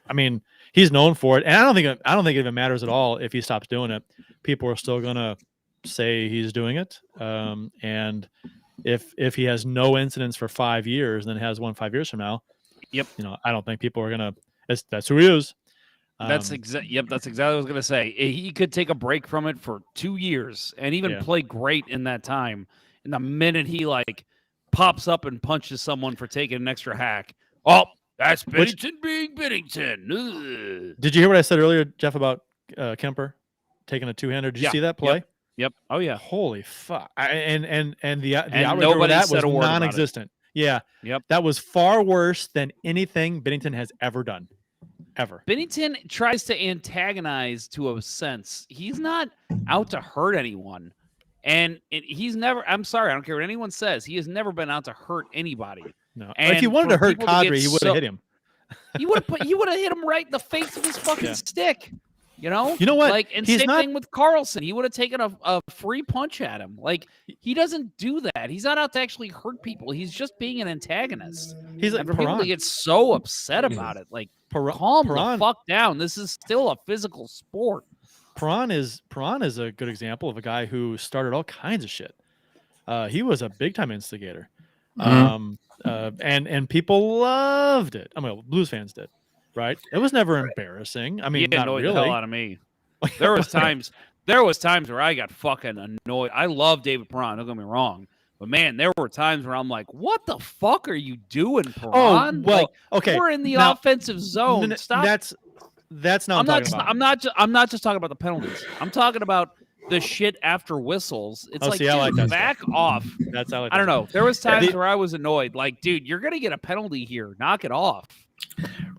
I mean, he's known for it, and I don't think it even matters at all if he stops doing it. People are still gonna say he's doing it, and if he has no incidents for 5 years, and then has one 5 years from now, Yep. I don't think people are gonna. That's who he is. That's exactly what I was gonna say. He could take a break from it for 2 years and even play great in that time. And the minute he like pops up and punches someone for taking an extra hack, oh, that's Binnington being Binnington. Ugh. Did you hear what I said earlier, Jeff, about Kemper taking a two-hander? Did you see that play? Yep. Oh yeah. Holy fuck! And the outrage nobody over that said was a word about it. non-existent. Yeah. Yep. That was far worse than anything Binnington has ever done. Ever. Binnington tries to antagonize to a sense. He's not out to hurt anyone. And he's never, I'm sorry, I don't care what anyone says. He has never been out to hurt anybody. No. And if he wanted to hurt people to Kadri, get he would have hit him. He would have hit him right in the face with his fucking stick. You know what? Like, and same thing with Carlson. He would have taken a free punch at him. Like, he doesn't do that. He's not out to actually hurt people. He's just being an antagonist. He's like, and for people to get so upset about it, like, calm the fuck down. This is still a physical sport. Perron is a good example of a guy who started all kinds of shit. He was a big time instigator, and people loved it. I mean, Blues fans did, right? It was never embarrassing. I mean, not really. The hell out of me. There was times where I got fucking annoyed. I love David Perron. Don't get me wrong. But man, there were times where I'm like, "What the fuck are you doing, Perron?" Oh, well, like, okay. We're in the offensive zone. Stop. That's not. I'm not just talking about the penalties. I'm talking about the shit after whistles. It's like, I like that back stuff. off. I don't know. There was times where I was annoyed. Like, dude, you're gonna get a penalty here. Knock it off.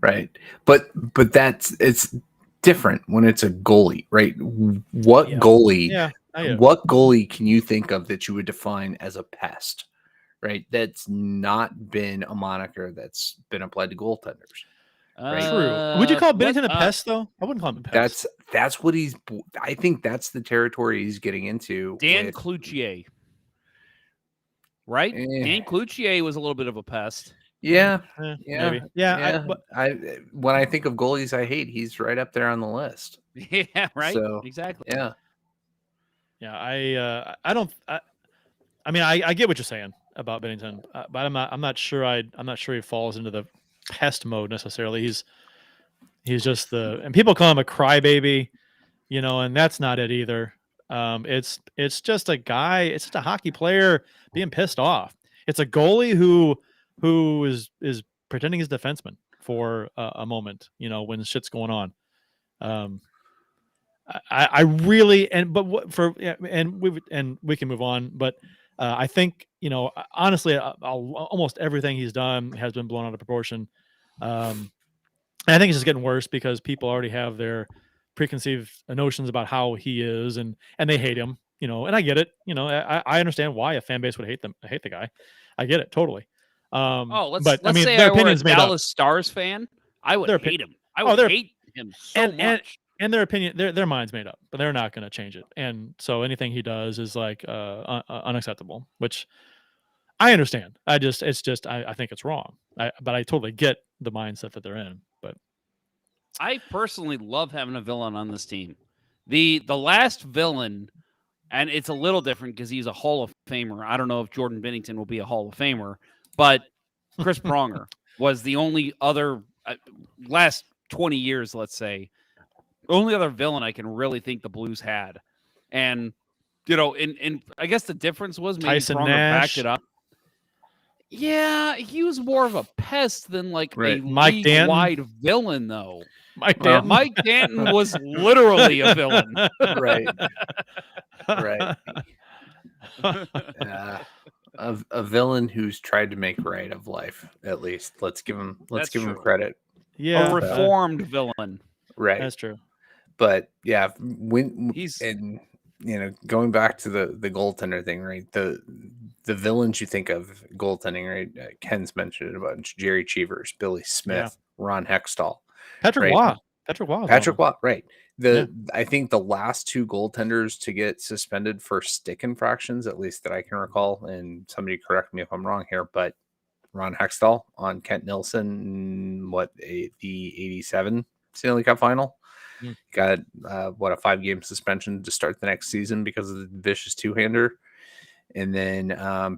Right. But it's different when it's a goalie, right? What goalie? Yeah. What goalie can you think of that you would define as a pest? Right. That's not been a moniker that's been applied to goaltenders. Right? True. Would you call Binnington a pest, though? I wouldn't call him a pest. That's what he's. I think that's the territory he's getting into. Dan Cloutier, right? Dan Cloutier was a little bit of a pest. Yeah. Maybe. Yeah. When I think of goalies I hate, he's right up there on the list. Yeah. Right. So, exactly. Yeah. Yeah. I mean, I get what you're saying about Binnington, but I'm not sure he falls into the pest mode necessarily. He's just and people call him a crybaby, and that's not it either. It's just a guy. It's just a hockey player being pissed off. It's a goalie who is pretending he's a defenseman for a moment, when shit's going on. I really we can move on, but I think honestly, almost everything he's done has been blown out of proportion. And I think it's just getting worse because people already have their preconceived notions about how he is, and they hate him. And I get it. I understand why a fan base would hate the guy. I get it totally. Let's I mean, say their I were a opinion's made Dallas Stars fan, I would hate him. I would hate him so much. And their opinion, their mind's made up, but they're not going to change it. And so anything he does is like unacceptable, which I understand. I think it's wrong. But I totally get the mindset that they're in. But I personally love having a villain on this team. The last villain, and it's a little different because he's a Hall of Famer. I don't know if Jordan Binnington will be a Hall of Famer, but Chris Pronger was the only other last 20 years, let's say, only other villain I can really think the Blues had. And, and I guess the difference was maybe Tyson Pronger Nash backed it up. Yeah, he was more of a pest than like a Mike league-wide villain, though. Mike Danton. Mike Danton was literally a villain. Right. A villain who's tried to make right of life, at least. Let's give him credit. Yeah. A reformed villain. Right. That's true. But yeah, when he's going back to the goaltender thing, right? The villains you think of goaltending, right? Ken's mentioned it a bunch. Jerry Cheevers, Billy Smith, Ron Hextall, Patrick Waugh. Patrick Waugh, right? I think the last two goaltenders to get suspended for stick infractions, at least that I can recall, and somebody correct me if I'm wrong here, but Ron Hextall on Kent Nilsson, the 87 Stanley Cup final. Mm. Got a 5-game suspension to start the next season because of the vicious two-hander. And then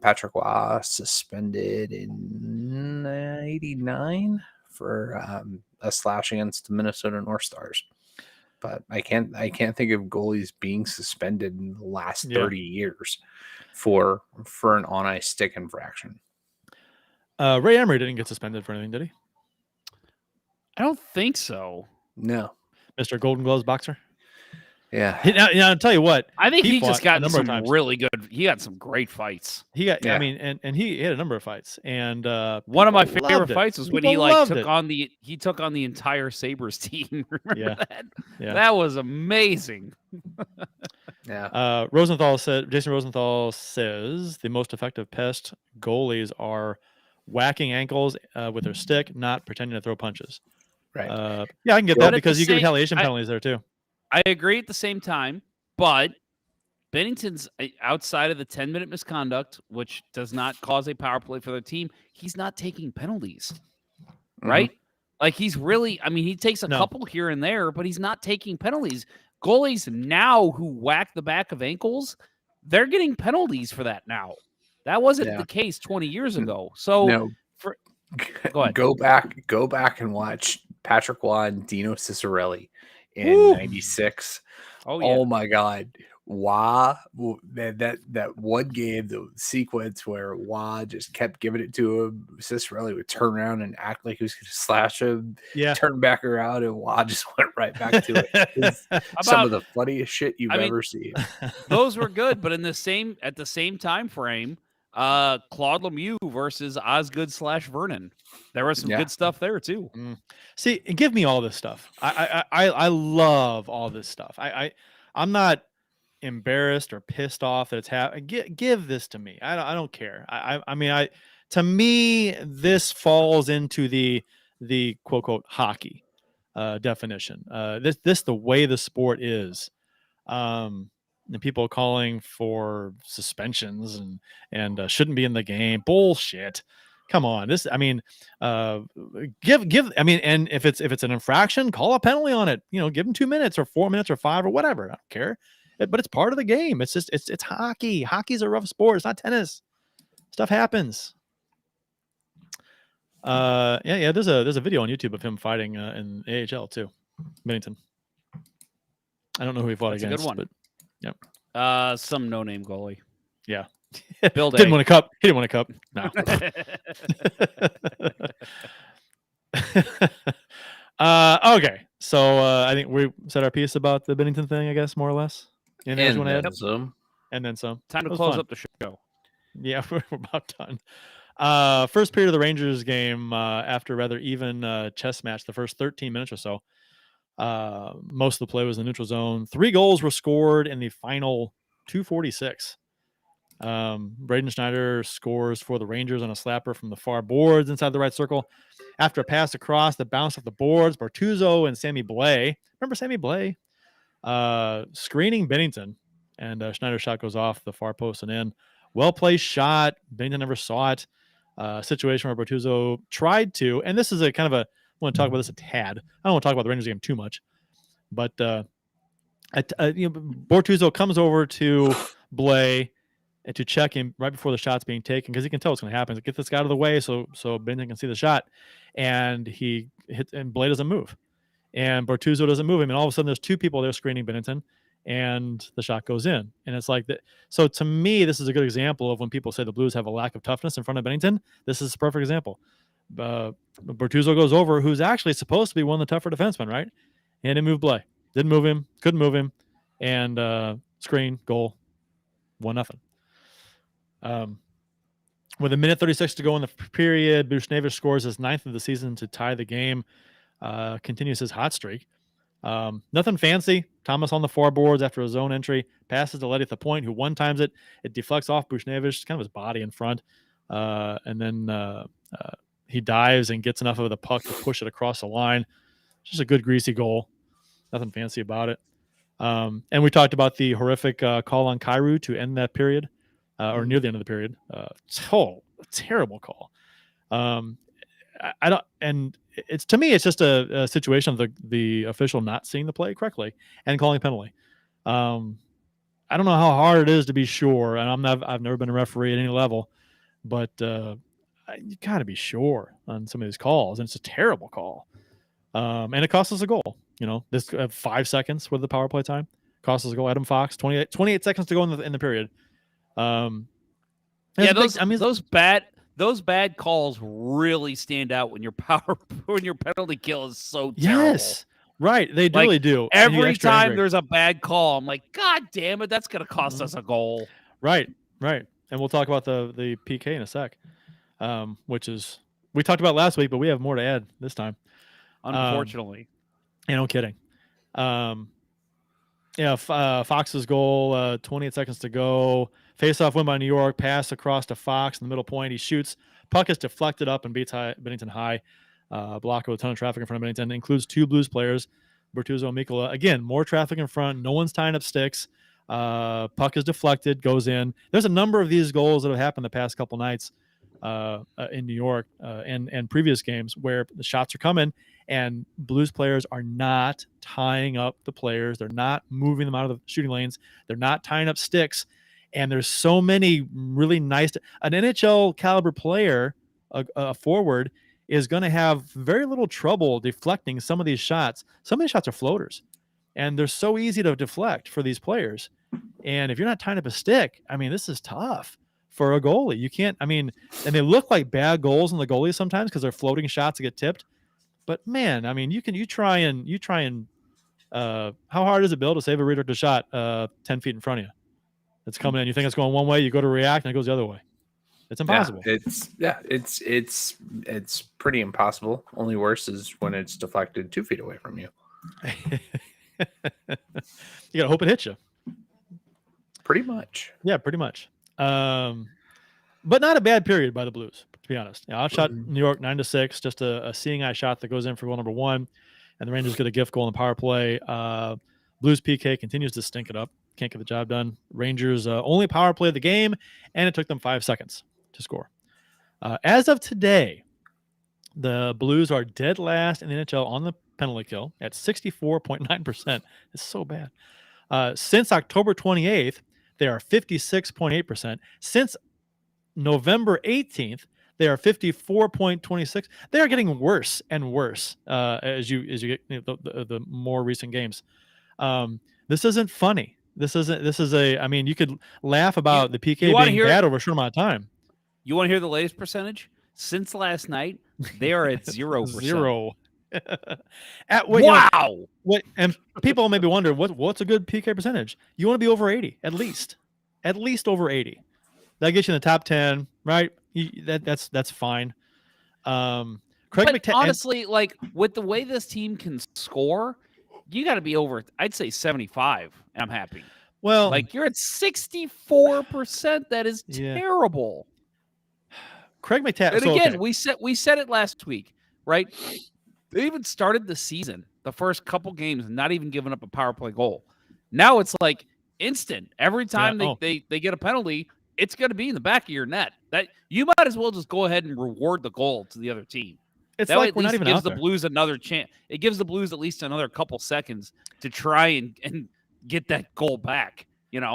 Patrick Waugh suspended in 89 for a slash against the Minnesota North Stars. But I can't think of goalies being suspended in the last 30 years for an on-ice stick infraction. Ray Emery didn't get suspended for anything, did he? I don't think so. No. Mr. Golden Gloves boxer? Yeah. I'll tell you what. I think he just got some times. really good. He got some great fights. He got. Yeah. I mean, and he had a number of fights. And one of my favorite fights was when he took on the entire Sabres team. Remember that? Yeah. That was amazing. Yeah. Jason Rosenthal says the most effective pest goalies are whacking ankles with their stick, not pretending to throw punches. Right. Yeah, I can get that because you get retaliation penalties there too. I agree at the same time, but Binnington's outside of the 10-minute misconduct, which does not cause a power play for the team. He's not taking penalties, right? Like he's really, I mean, he takes a couple here and there, but he's not taking penalties. Goalies now who whack the back of ankles, they're getting penalties for that now. That wasn't the case 20 years ago. So go ahead. Go back and watch Patrick Waugh and Dino Ciccarelli in 96. Oh my God. Waugh, that one game, the sequence where Waugh just kept giving it to him. Ciccarelli would turn around and act like he was going to slash him. Turn back around, and Waugh just went right back to it. Some of the funniest shit you've ever seen. Those were good, but at the same time frame, Claude Lemieux versus Osgood/Vernon. There was some good stuff there too. See, give me all this stuff. I love all this stuff. I'm not embarrassed or pissed off that it's happening. Give this to me. I don't care. I mean, to me, this falls into the quote unquote hockey definition. This the way the sport is. And people calling for suspensions and shouldn't be in the game. Bullshit. Come on. This, I mean, give. I mean, and if it's an infraction, call a penalty on it. Give them 2 minutes or 4 minutes or 5 or whatever. I don't care. But it's part of the game. It's just it's hockey. Hockey's a rough sport. It's not tennis. Stuff happens. There's a video on YouTube of him fighting in AHL too, Binnington. I don't know who he fought against. A good one. But some no-name goalie. Yeah. Bill didn't win a cup. He didn't win a cup. No. Okay. So I think we said our piece about the Binnington thing, I guess, more or less. And then some. And then some. Time to close up the show. Yeah, we're about done. First period of the Rangers game, after a rather even chess match, the first 13 minutes or so. Most of the play was in the neutral zone. 3 goals were scored in the final 2:46. Braden Schneider scores for the Rangers on a slapper from the far boards inside the right circle. After a pass across that bounced off the boards, Bortuzzo and Sammy Blais. Remember Sammy Blais? Screening Binnington. And Schneider's shot goes off the far post and in. Well-placed shot. Binnington never saw it. Situation where Bortuzzo tried to, and this is a kind of a, I want to talk about this a tad. I don't want to talk about the Rangers game too much, but Bortuzzo comes over to Blais to check him right before the shot's being taken because he can tell what's going to happen. Get this guy out of the way so Binnington can see the shot, and he hits, and Blais doesn't move, and Bortuzzo doesn't move him, and all of a sudden there's 2 people there screening Binnington, and the shot goes in, and it's like that. So to me, this is a good example of when people say the Blues have a lack of toughness in front of Binnington. This is a perfect example. Bortuzzo goes over, who's actually supposed to be one of the tougher defensemen, right? And didn't move Blais. Didn't move him. Couldn't move him. And screen, goal, 1-0. With 1:36 to go in the period, Buchnevich scores his 9th of the season to tie the game. Continues his hot streak. Nothing fancy. Thomas on the foreboards after his own entry. Passes to Letty at the point, who one times it. It deflects off Buchnevich, kind of his body in front. And then he dives and gets enough of the puck to push it across the line. Just a good, greasy goal. Nothing fancy about it. And we talked about the horrific call on Kyrou to end that period, or near the end of the period. A terrible call. I don't, and it's to me, it's just a situation of the official not seeing the play correctly and calling a penalty. I don't know how hard it is to be sure, and I've never been a referee at any level, but you got to be sure on some of these calls, and it's a terrible call, and it costs us a goal. This 5 seconds with the power play time costs us a goal. Adam Fox, 28 seconds to go in the period. Yeah, those bad calls really stand out when your penalty kill is so terrible. Yes, right. They really do. Every time there's a bad call, I'm like, God damn it, that's gonna cost us a goal. Right. And we'll talk about the PK in a sec, which is we talked about last week, but we have more to add this time. Unfortunately, no kidding. Fox's goal, 28 seconds to go. Face-off win by New York. Pass across to Fox in the middle point. He shoots. Puck is deflected up and beats Binnington high. Block with a ton of traffic in front of Binnington. Includes 2 Blues players, Bertuzzo and Mikkola. Again, more traffic in front. No one's tying up sticks. Puck is deflected, goes in. There's a number of these goals that have happened the past couple nights in New York and previous games where the shots are coming and Blues players are not tying up the players. They're not moving them out of the shooting lanes. They're not tying up sticks. And there's so many really nice an NHL caliber player, a forward, is going to have very little trouble deflecting some of these shots. Some of these shots are floaters, and they're so easy to deflect for these players. And if you're not tying up a stick, I mean, this is tough for a goalie. You can't, and they look like bad goals on the goalie sometimes because they're floating shots that get tipped. But man, you try and how hard is it, Bill, to save a redirected shot 10 feet in front of you? It's coming in. You think it's going one way, you go to react, and it goes the other way. It's impossible. It's pretty impossible. Only worse is when it's deflected 2 feet away from you. You gotta hope it hits you. Pretty much. Yeah, pretty much. But not a bad period by the Blues, to be honest. Outshot New York 9-6, just a seeing eye shot that goes in for goal number 1, and the Rangers get a gift goal in the power play. Blues PK continues to stink it up. Can't get the job done. Rangers only power play of the game, and it took them 5 seconds to score. As of today, the Blues are dead last in the NHL on the penalty kill at 64.9%. It's so bad. Since October 28th, they are 56.8%. Since November 18th, they are 54.26. They are getting worse and worse as you get the more recent games. This isn't funny. You could laugh about the PK being bad over a short amount of time. You want to hear the latest percentage? Since last night, they are at 0%. 0. Wow. And people may be wondering, what's a good PK percentage? You want to be over 80, at least over 80. That gets you in the top 10, right? That's fine. Honestly, with the way this team can score, you got to be over, I'd say 75, and I'm happy. Well, you're at 64%. That is terrible. Craig McTavish. And again, we said it last week, right? They even started the season, the first couple games, not even giving up a power play goal. Now it's like instant. Every time they get a penalty, it's going to be in the back of your net. That you might as well just go ahead and reward the goal to the other team. It's that like way, we're not even gives out the there. Blues another chance. It gives the Blues at least another couple seconds to try and get that goal back.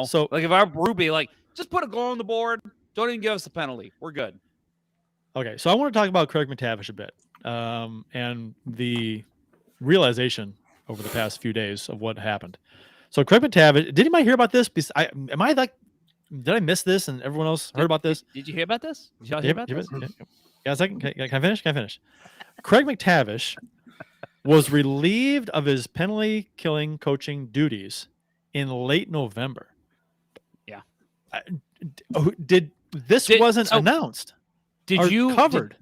So if I'm Ruby, just put a goal on the board. Don't even give us a penalty. We're good. Okay, so I want to talk about Craig McTavish a bit, and the realization over the past few days of what happened. So Craig McTavish, did anybody hear about this? Did I miss this and everyone else heard about this? Did you hear about this? Did y'all hear about this? Yeah, a second. Can I finish? Craig McTavish was relieved of his penalty killing coaching duties in late November. Yeah. Wasn't announced? Did you covered?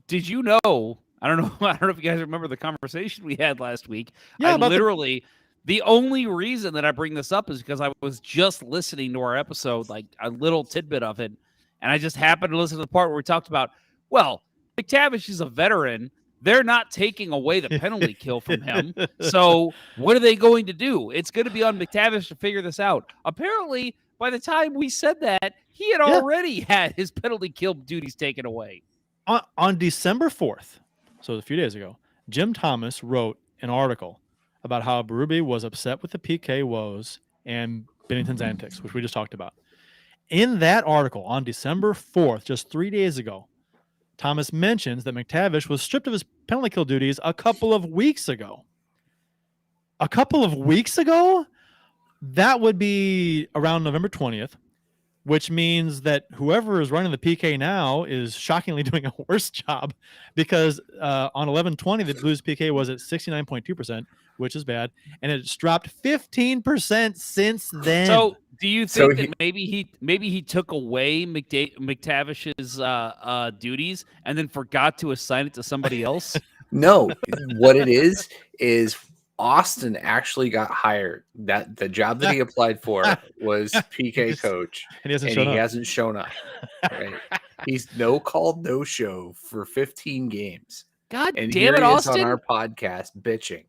Did you know? I don't know. I don't know if you guys remember the conversation we had last week. Yeah, the only reason that I bring this up is because I was just listening to our episode, a little tidbit of it, and I just happened to listen to the part where we talked about, well, McTavish is a veteran. They're not taking away the penalty kill from him. So what are they going to do? It's going to be on McTavish to figure this out. Apparently, by the time we said that, he had already had his penalty kill duties taken away. On December 4th, so a few days ago, Jim Thomas wrote an article about how Berube was upset with the PK woes and Binnington's antics, which we just talked about. In that article on December 4th, just 3 days ago, Thomas mentions that McTavish was stripped of his penalty kill duties a couple of weeks ago. A couple of weeks ago? That would be around November 20th, which means that whoever is running the PK now is shockingly doing a worse job, because on 11/20, the Blues PK was at 69.2%, which is bad, and it's dropped 15% since then. So, do you think that maybe he took away McTavish's duties and then forgot to assign it to somebody else? No, what it is Austin actually got hired. That the job that he applied for was PK coach, and he hasn't shown up. Right? He's no call, no show for 15 games. God and damn it, Austin! On our podcast, bitching.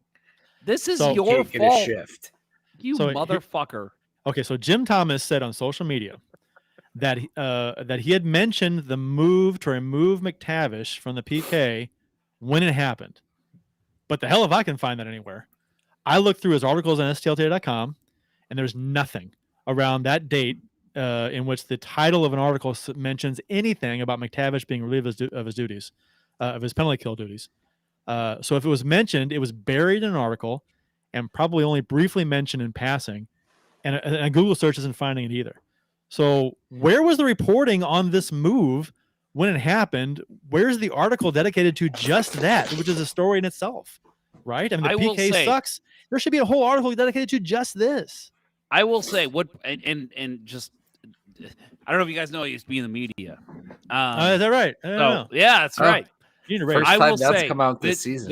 This is your fault. Get a shift. You motherfucker. Okay, so Jim Thomas said on social media that he had mentioned the move to remove McTavish from the PK when it happened. But the hell if I can find that anywhere. I looked through his articles on stltoday.com, and there's nothing around that date in which the title of an article mentions anything about McTavish being relieved of his duties, of his penalty kill duties. So if it was mentioned, it was buried in an article and probably only briefly mentioned in passing, and a Google search isn't finding it either. So where was the reporting on this move when it happened? Where's the article dedicated to just that, which is a story in itself, right? I mean, the PK sucks. There should be a whole article dedicated to just this. I will say and just, I don't know if you guys know I used to be in the media. Is that right? Yeah, that's right. First time that's come out this season.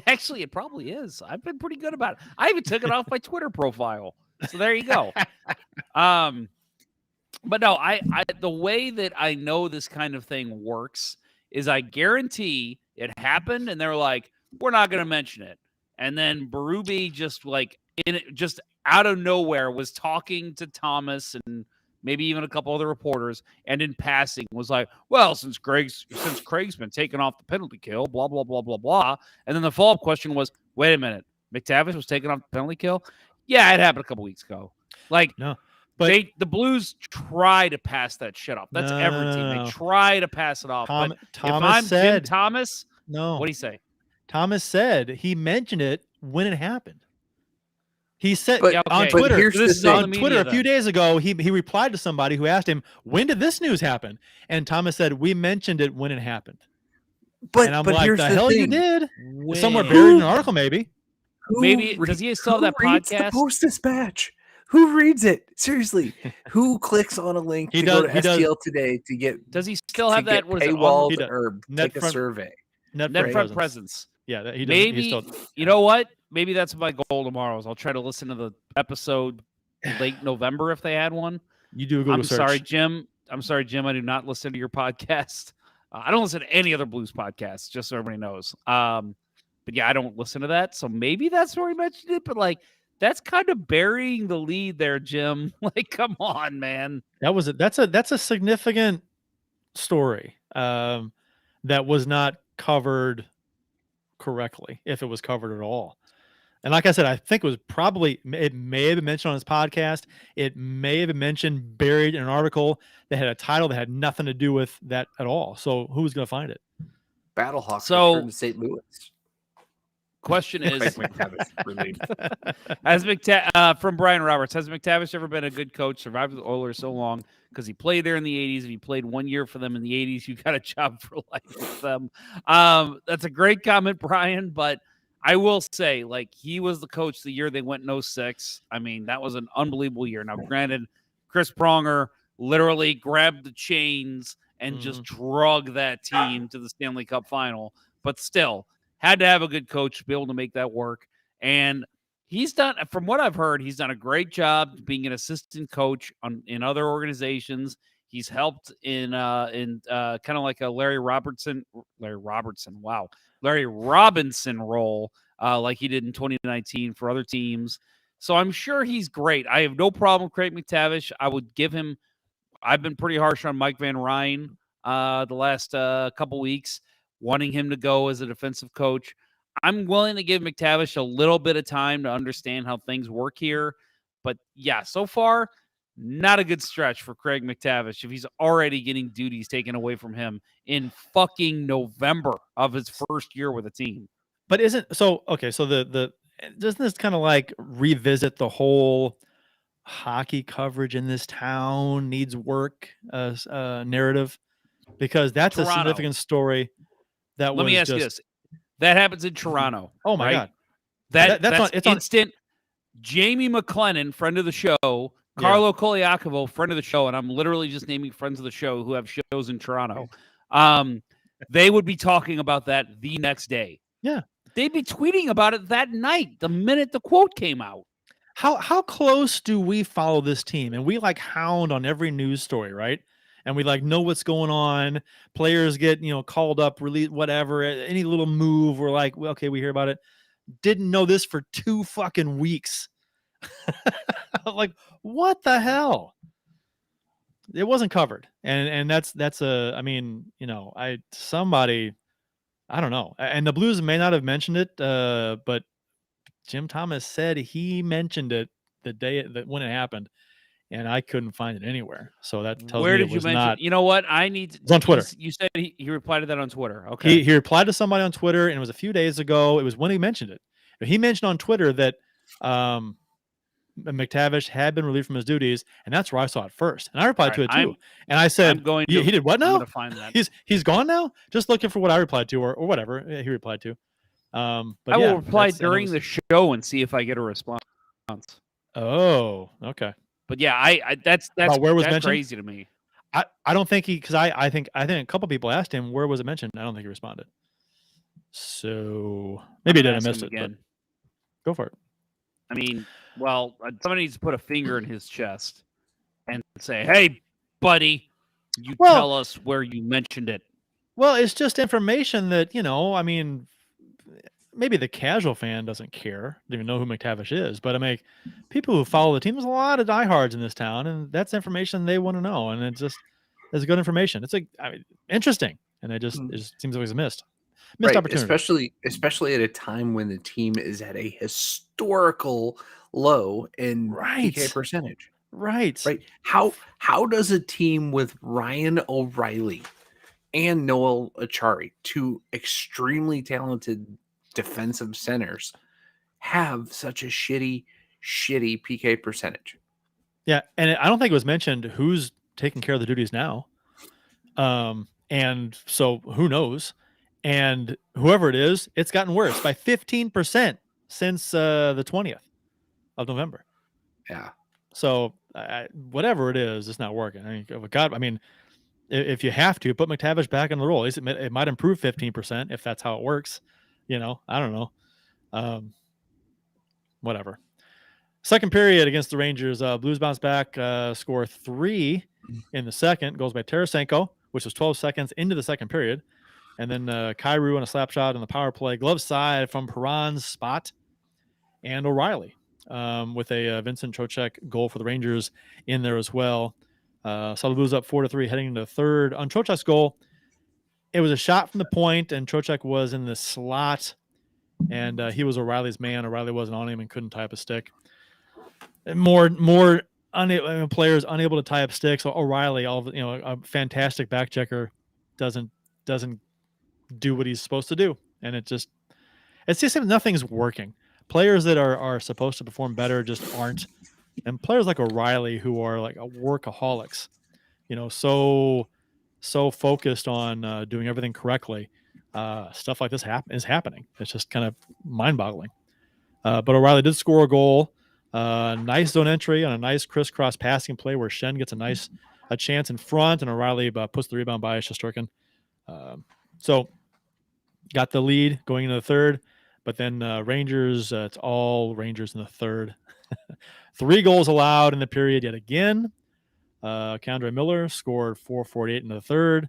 Actually, it probably is. I've been pretty good about it. I even took it off my Twitter profile. So there you go. But no, I the way that I know this kind of thing works is I guarantee it happened, and they're like, we're not going to mention it. And then Berube just out of nowhere was talking to Thomas and maybe even a couple other reporters, and in passing was like, well, since Craig's been taken off the penalty kill, blah, blah, blah, blah, blah. And then the follow-up question was, wait a minute, McTavish was taken off the penalty kill? Yeah, it happened a couple weeks ago. No. But the Blues try to pass that shit off. That's every team. They try to pass it off. But Thomas said, Jim Thomas, no. What do you say? Thomas said he mentioned it when it happened. He said on Twitter. A few days ago, he replied to somebody who asked him, "When did this news happen?" And Thomas said, "We mentioned it when it happened." And I'm like, the hell you did? Somewhere buried in an article, maybe. Does he still have that podcast? The Post-Dispatch. Who reads it? Seriously, who clicks on a link to go to STL Today to get? Does he still have that? What is it? Paywalled or take a survey? Netfront presence. Yeah, he does. Maybe you know what? Maybe that's my goal tomorrow. Is I'll try to listen to the episode late November if they had one. You do a Google search. I'm sorry, Jim. I do not listen to your podcast. I don't listen to any other blues podcasts. Just so everybody knows. But yeah, I don't listen to that. So maybe that's where he mentioned it. But that's kind of burying the lead there, Jim. Come on, man. That's a significant story that was not covered correctly, if it was covered at all. And like I said, I think it may have been mentioned on his podcast. It may have been mentioned buried in an article that had a title that had nothing to do with that at all. So who's going to find it? Battlehawk returned to St. Louis. Question is, from Brian Roberts, has McTavish ever been a good coach, survived with the Oilers so long? Because he played there in the 80s. If he played 1 year for them in the 80s, you got a job for life with them. That's a great comment, Brian. But I will say, he was the coach the year they went in 06. I mean, that was an unbelievable year. Now, granted, Chris Pronger literally grabbed the chains and just drug that team to the Stanley Cup final. But still, had to have a good coach to be able to make that work. And he's done, from what I've heard, he's done a great job being an assistant coach in other organizations. He's helped in kind of like a Larry Robinson role, like he did in 2019 for other teams. So I'm sure he's great. I have no problem with Craig McTavish. I would give him, I've been pretty harsh on Mike Van Ryn. the last couple weeks, wanting him to go as a defensive coach. I'm willing to give McTavish a little bit of time to understand how things work here. But yeah, so far, not a good stretch for Craig McTavish if he's already getting duties taken away from him in fucking November of his first year with a team. But isn't so okay? So the doesn't this kind of like revisit the whole hockey coverage in this town needs work narrative? Because that's a Toronto. significant story. That Let was me ask you this: that happens in Toronto. Oh my right? God, That's instant. Jamie McLennan, friend of the show. Carlo Koliakovo, friend of the show, and I'm literally just naming friends of the show who have shows in Toronto. They would be talking about that the next day. Yeah. They'd be tweeting about it that night, the minute the quote came out. How close do we follow this team? And we like hound on every news story, right? And we like know what's going on. Players get, called up, released, whatever. Any little move, we're like, well, okay, we hear about it. Didn't know this for 2 fucking weeks. Like, what the hell? It wasn't covered. And that's somebody, I don't know. And the Blues may not have mentioned it, but Jim Thomas said he mentioned it the day that when it happened, and I couldn't find it anywhere. So that tells Where me did it you was mention? not. You know what? I need. It's on Twitter. You said he replied to that on Twitter. Okay. He replied to somebody on Twitter, and it was a few days ago. It was when he mentioned it. He mentioned on Twitter that McTavish had been relieved from his duties, and that's where I saw it first. And I replied to it too. And I said, he did what now? I'm going to find that. He's gone now? Just looking for what I replied to or whatever he replied to. But I will reply during the show and see if I get a response. Oh, okay. But yeah, that's where was mentioned? Crazy to me. I don't think because I think a couple people asked him where was it mentioned. I don't think he responded. So maybe I missed it again. Go for it. I mean, well, somebody needs to put a finger in his chest and say, "Hey, buddy, tell us where you mentioned it." Well, it's just information that I mean, maybe the casual fan doesn't care, don't even know who McTavish is, but I mean, people who follow the team, there's a lot of diehards in this town, and that's information they want to know, and it's good information. It's interesting, and it just seems like it's missed opportunity, especially at a time when the team is at a historical low in PK percentage. Right. How does a team with Ryan O'Reilly and Noel Achari, two extremely talented defensive centers, have such a shitty PK percentage? Yeah, and I don't think it was mentioned who's taking care of the duties now. And so who knows? And whoever it is, it's gotten worse by 15% since the 20th of November. Yeah. So whatever it is, it's not working. I mean, if you have to put McTavish back in the role, it might improve 15% if that's how it works. I don't know. Whatever. Second period against the Rangers, Blues bounce back, score 3 in the second. Goes by Tarasenko, which was 12 seconds into the second period. And then Kyrou on a slap shot on the power play. Glove side from Perron's spot. And O'Reilly with a Vincent Trocheck goal for the Rangers in there as well. Saw the Blues up 4-3 heading into the third. On Trocheck's goal, it was a shot from the point, and Trocheck was in the slot. And he was O'Reilly's man. O'Reilly wasn't on him and couldn't tie up a stick. And more players unable to tie up sticks. O'Reilly, a fantastic back checker, doesn't do what he's supposed to do, and it's just nothing's working. Players that are supposed to perform better just aren't, and players like O'Reilly who are like workaholics, so focused on doing everything correctly. Stuff like this is happening. It's just kind of mind-boggling. But O'Reilly did score a goal. Nice zone entry on a nice crisscross passing play where Shen gets a chance in front, and O'Reilly puts the rebound by Shesterkin. So got the lead going into the third, but then Rangers, it's all Rangers in the third. 3 goals allowed in the period yet again. K'Andre Miller scored 4:48 in the third.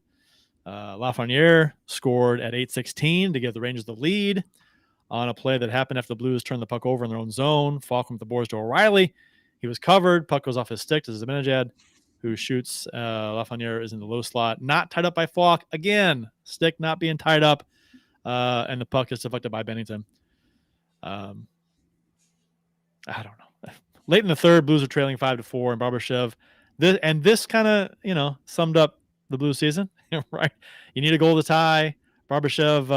Lafreniere scored at 8:16 to give the Rangers the lead on a play that happened after the Blues turned the puck over in their own zone. Falcon with the boards to O'Reilly. He was covered. Puck goes off his stick to Zibanejad, who shoots. Lafreniere is in the low slot, not tied up by Falk. Again, stick not being tied up, and the puck is deflected by Binnington. I don't know. Late in the third, Blues are trailing 5-4, and Barbashev. This kind of summed up the Blues season, right? You need a goal to tie. Barbashev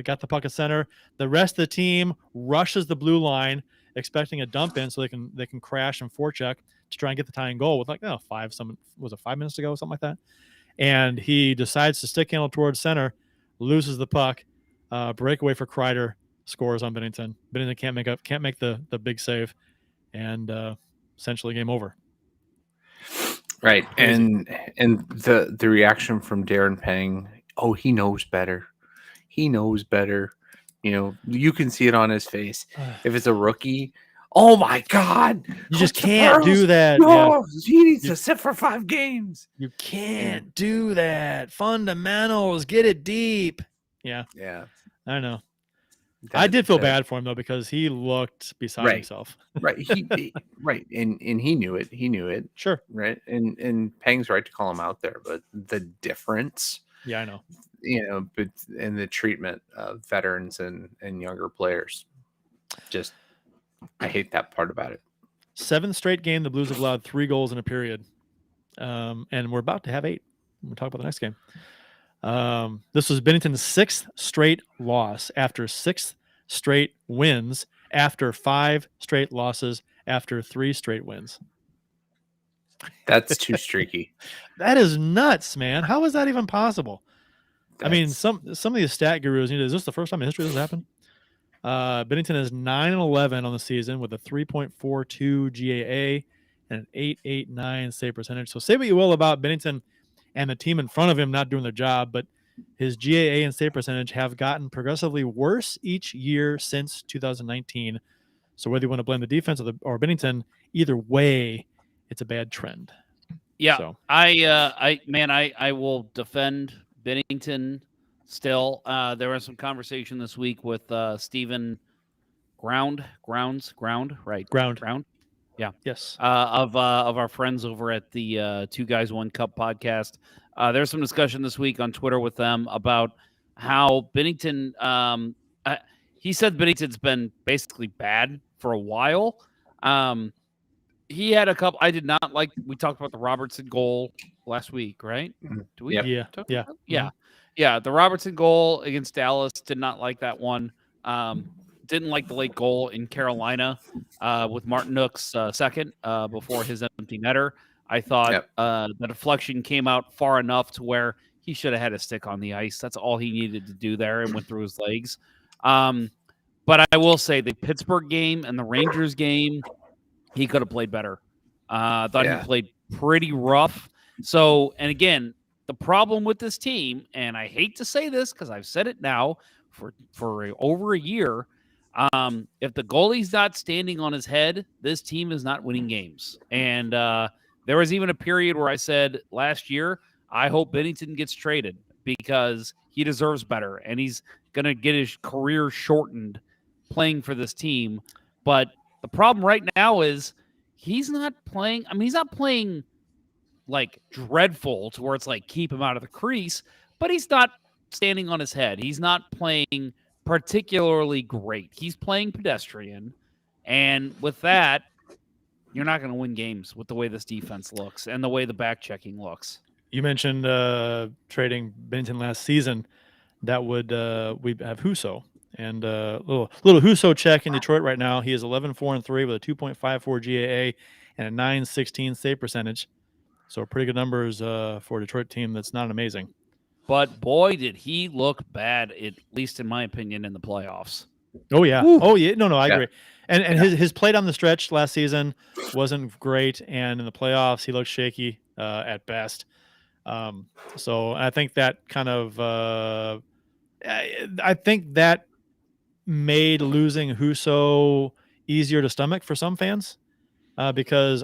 got the puck at center. The rest of the team rushes the blue line, expecting a dump in so they can crash and forecheck to try and get the tying goal with 5 minutes to go, something like that. And he decides to stick handle towards center, loses the puck, breakaway for Kreider, scores on Binnington. Binnington can't make the big save, and essentially game over. Right. Crazy. And the reaction from Darren Pang, oh, he knows better. He knows better. You can see it on his face. If it's a rookie, oh my God. You just can't do that. No, he needs to sit for 5 games. You can't do that. Fundamentals, get it deep. Yeah. Yeah. I know. I did feel bad for him though, because he looked beside himself. Right. Right. And he knew it. He knew it. Sure. Right. And Pang's right to call him out there, but the difference, yeah, I know. But in the treatment of veterans and younger players, just I hate that part about it. 7th straight game, the Blues have allowed 3 goals in a period, and we're about to have 8. We'll talk about the next game. This was Binnington's 6th straight loss after 6 straight wins, after 5 straight losses, after 3 straight wins. That's too streaky. That is nuts, man. How is that even possible? I mean, some of these stat gurus is this the first time in history this has happened? Binnington is 9-11 on the season with a 3.42 GAA and an 8.89 save percentage. So say what you will about Binnington and the team in front of him not doing their job, but his GAA and save percentage have gotten progressively worse each year since 2019. So whether you want to blame the defense or Binnington, either way, it's a bad trend. Yeah, so. I will defend Binnington still. There was some conversation this week with Stephen Ground. Yeah. Yes. Of our friends over at the 2 Guys 1 Cup podcast. There's some discussion this week on Twitter with them about how Binnington. He said Binnington's been basically bad for a while. He had a couple. I did not like. We talked about the Robertson goal last week, right? Do we? Yep. Yeah. The Robertson goal against Dallas, did not like that one. Didn't like the late goal in Carolina with Martin Nook's second before his empty netter. I thought the deflection came out far enough to where he should have had a stick on the ice. That's all he needed to do there and went through his legs. But I will say the Pittsburgh game and the Rangers game, he could have played better. I thought he played pretty rough. So, and again, the problem with this team, and I hate to say this because I've said it now for over a year, if the goalie's not standing on his head, this team is not winning games. And there was even a period where I said last year, I hope Binnington gets traded because he deserves better, and he's going to get his career shortened playing for this team. But the problem right now is he's not playing. I mean, he's not playing like dreadful to where it's like keep him out of the crease, but he's not standing on his head. He's not playing particularly great. He's playing pedestrian. And with that, you're not going to win games with the way this defense looks and the way the back checking looks. You mentioned trading Binnington last season. That would we have Husso. And little Husso check in Detroit right now. He is 11-4-3 with a 2.54 GAA and a 9.16 save percentage. So pretty good numbers for a Detroit team that's not amazing. But boy, did he look bad, at least in my opinion, in the playoffs. Oh yeah. Woo. Oh yeah. No, I agree. And his play down the stretch last season wasn't great, and in the playoffs he looked shaky at best. So I think that kind of I think that made losing Husso easier to stomach for some fans because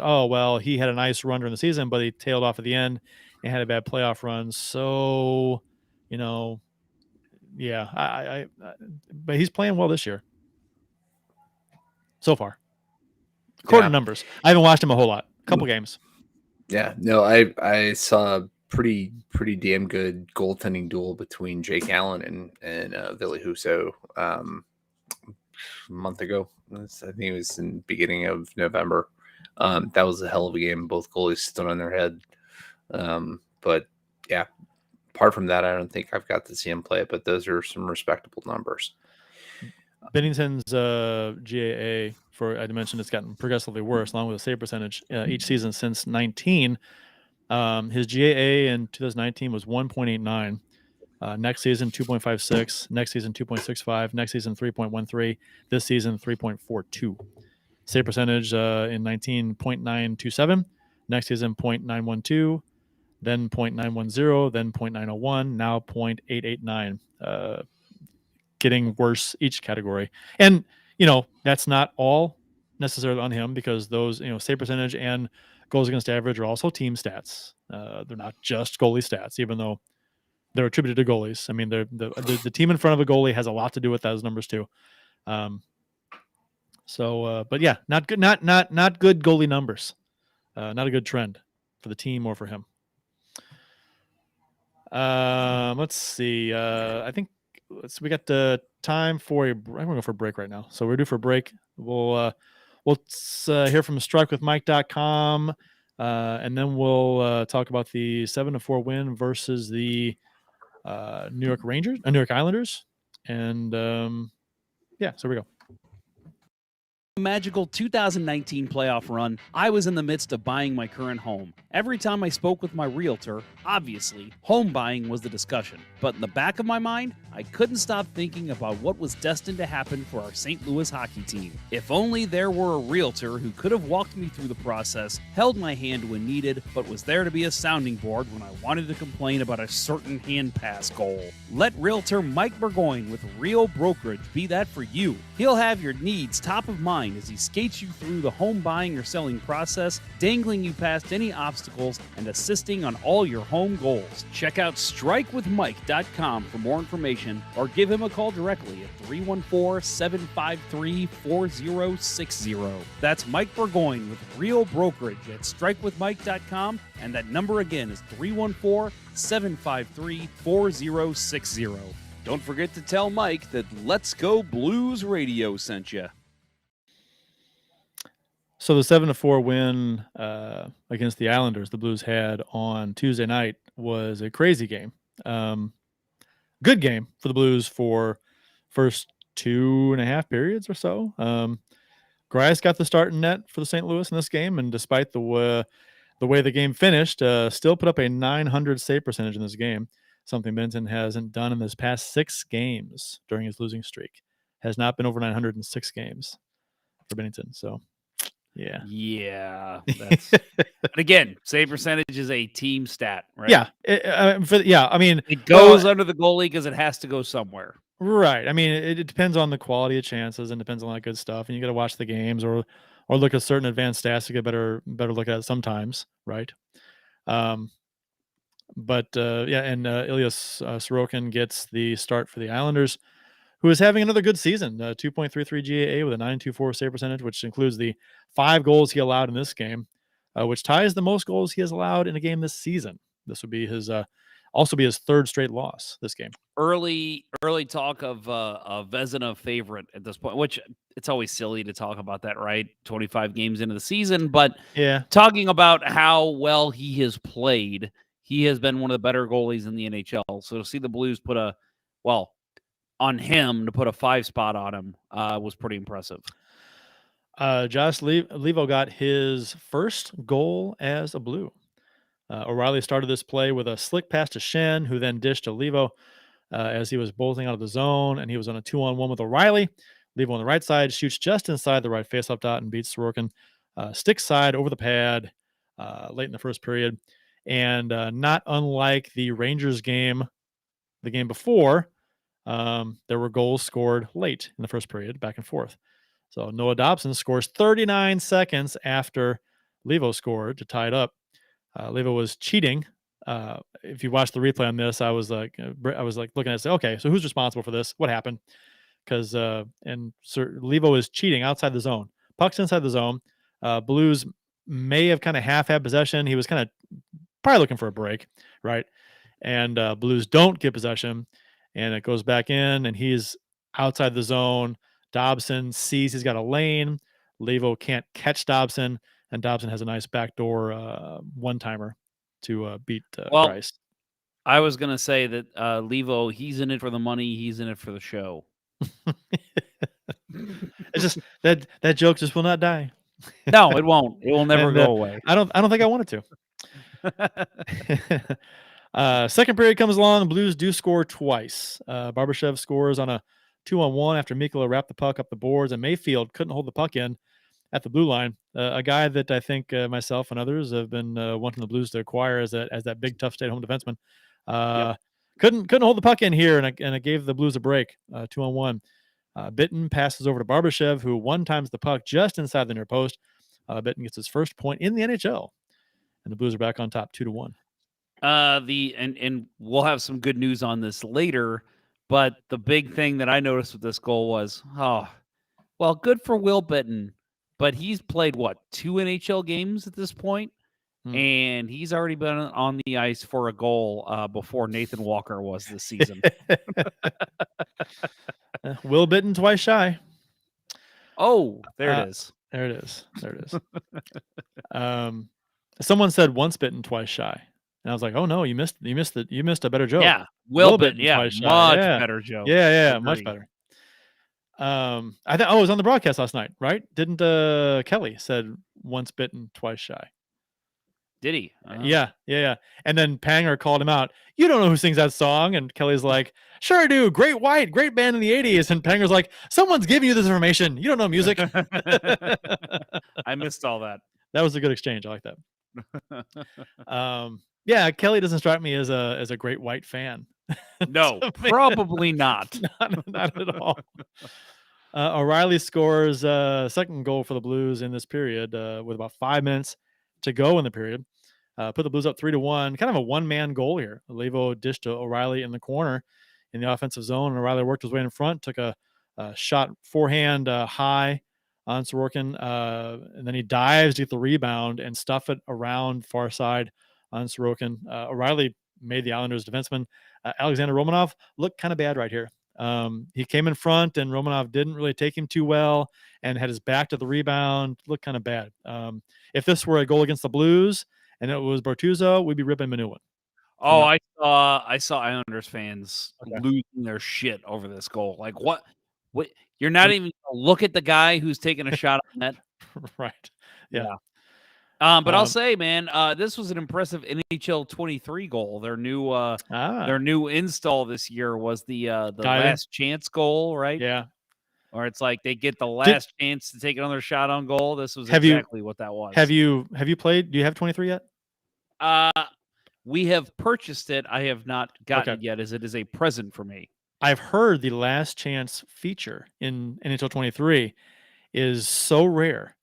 he had a nice run during the season, but he tailed off at the end and had a bad playoff run. So, but he's playing well this year so far. According to numbers, I haven't watched him a whole lot. A couple games. Yeah, no, I saw a pretty damn good goaltending duel between Jake Allen and Ville Husso a month ago. I think it was in the beginning of November. That was a hell of a game. Both goalies stood on their head. But yeah, apart from that, I don't think I've got to see him play. But those are some respectable numbers. Binnington's GAA, for I mentioned, it's gotten progressively worse, along with the save percentage each season since 19. His GAA in 2019 was 1.89. Next season 2.56. Next season 2.65. Next season 3.13. This season 3.42. Save percentage in 19 0.927. Next season 0.912. Then 0.910. Then 0.901. Now 0.889. Getting worse each category. And, that's not all necessarily on him, because those, save percentage and goals against average are also team stats. They're not just goalie stats, even though they're attributed to goalies. I mean, the team in front of a goalie has a lot to do with those numbers too. But yeah, not good, not good goalie numbers. Not a good trend for the team or for him. Let's see. I think we got the time for I'm gonna go for a break right now. So we're due for a break. We'll hear from strikewithmike.com, and then we'll talk about the 7-4 win versus the New York Islanders, and yeah. So here we go. Magical 2019 playoff run, I was in the midst of buying my current home. Every time I spoke with my realtor, obviously, home buying was the discussion. But in the back of my mind, I couldn't stop thinking about what was destined to happen for our St. Louis hockey team. If only there were a realtor who could have walked me through the process, held my hand when needed, but was there to be a sounding board when I wanted to complain about a certain hand pass goal. Let realtor Mike Burgoyne with Real Brokerage be that for you. He'll have your needs top of mind as he skates you through the home buying or selling process, dangling you past any obstacles and assisting on all your home goals. Check out strikewithmike.com for more information, or give him a call directly at 314-753-4060. That's Mike Burgoyne with Real Brokerage at strikewithmike.com, and that number again is 314-753-4060. Don't forget to tell Mike that Let's Go Blues Radio sent you. So the 7-4 win against the Islanders the Blues had on Tuesday night was a crazy game. Good game for the Blues for first 2.5 periods or so. Greiss got the start in net for the St. Louis in this game, and despite the way the game finished, still put up a .900 save percentage in this game, something Binnington hasn't done in his past 6 games during his losing streak. Has not been over 900 in 6 games for Binnington. So, yeah. That's but again, save percentage is a team stat, right? Yeah, I mean, it goes under the goalie because it has to go somewhere. Right. I mean, it depends on the quality of chances and depends on that good stuff. And you got to watch the games or look at certain advanced stats to get better look at it sometimes, right? But and Ilyas Sorokin gets the start for the Islanders, who is having another good season. 2.33 GAA with a 924 save percentage, which includes the 5 goals he allowed in this game, which ties the most goals he has allowed in a game this season. This would be his also be his 3rd straight loss this game. Early talk of a Vezina favorite at this point, which it's always silly to talk about that, right? 25 games into the season, but yeah, talking about how well he has played, he has been one of the better goalies in the NHL. So to see the Blues put on him to put a 5 spot on him was pretty impressive. Josh Levo got his first goal as a Blue. O'Reilly started this play with a slick pass to Shen, who then dished to Levo as he was bolting out of the zone, and he was on a 2-on-1 with O'Reilly. Levo on the right side shoots just inside the right faceoff dot and beats Sorokin stick side over the pad late in the first period. And not unlike the Rangers game, the game before, there were goals scored late in the first period, back and forth. So Noah Dobson scores 39 seconds after Levo scored to tie it up. Levo was cheating. If you watch the replay on this, I was like looking at it, okay, so who's responsible for this? What happened? Because Levo is cheating outside the zone. Puck's inside the zone. Blues may have kind of half had possession. He was kind of probably looking for a break, right? And Blues don't get possession, and it goes back in, and he's outside the zone. Dobson sees he's got a lane. Levo can't catch Dobson, and Dobson has a nice backdoor one-timer to beat Bryce. I was going to say that Levo, he's in it for the money. He's in it for the show. It's just that joke just will not die. No, it won't. It will never go away. I don't think I want it to. Second period comes along. Blues do score twice. Barbashev scores on a 2-on-1 after Mikkola wrapped the puck up the boards, and Mayfield couldn't hold the puck in at the blue line. A guy that I think myself and others have been wanting the Blues to acquire as that big, tough stay-at-home defenseman. Couldn't hold the puck in here, and it gave the Blues a break. 2-on-1. Binnington passes over to Barbashev, who one-times the puck just inside the near post. Binnington gets his first point in the NHL, and the Blues are back on top 2-1. And we'll have some good news on this later, but the big thing that I noticed with this goal was, good for Will Binnington, but he's played 2 NHL games at this point, and he's already been on the ice for a goal before Nathan Walker was this season. Will Binnington twice shy. Oh, there it is. There it is. Someone said once bitten, twice shy, and I was like, "Oh no, you missed a better joke." Yeah, Will Binnington, twice shy. Much better joke. Yeah, much better. I think it was on the broadcast last night, right? Didn't Kelly said once bitten, twice shy? Did he? Yeah. And then Panger called him out. You don't know who sings that song, and Kelly's like, "Sure I do. Great White, great band in the '80s." And Panger's like, "Someone's giving you this information. You don't know music." I missed all that. That was a good exchange. I like that. Yeah, Kelly doesn't strike me as a Great White fan. No, probably not. Not at all. O'Reilly scores second goal for the Blues in this period with about 5 minutes to go in the period. Put the Blues up 3-1. Kind of a one-man goal here. Levo dished to O'Reilly in the corner in the offensive zone, and O'Reilly worked his way in front, took a shot forehand high on Sorokin, and then he dives to get the rebound and stuff it around far side on Sorokin. O'Reilly made the Islanders defenseman Alexander Romanov look kind of bad right here. He came in front, and Romanov didn't really take him too well and had his back to the rebound. Looked kind of bad. If this were a goal against the Blues and it was Bortuzzo, we'd be ripping a new one. Oh, I saw Islanders fans losing their shit over this goal. Like, what? You're not even gonna look at the guy who's taking a shot on net, right? Yeah. But I'll say, man, this was an impressive NHL 23 goal. Their new install this year was the last chance goal, right? Yeah. Or it's like they get the last chance to take another shot on goal. This was exactly what that was. Have you played? Do you have 23 yet? We have purchased it. I have not gotten it yet, as it is a present for me. I've heard the last chance feature in NHL 23 is so rare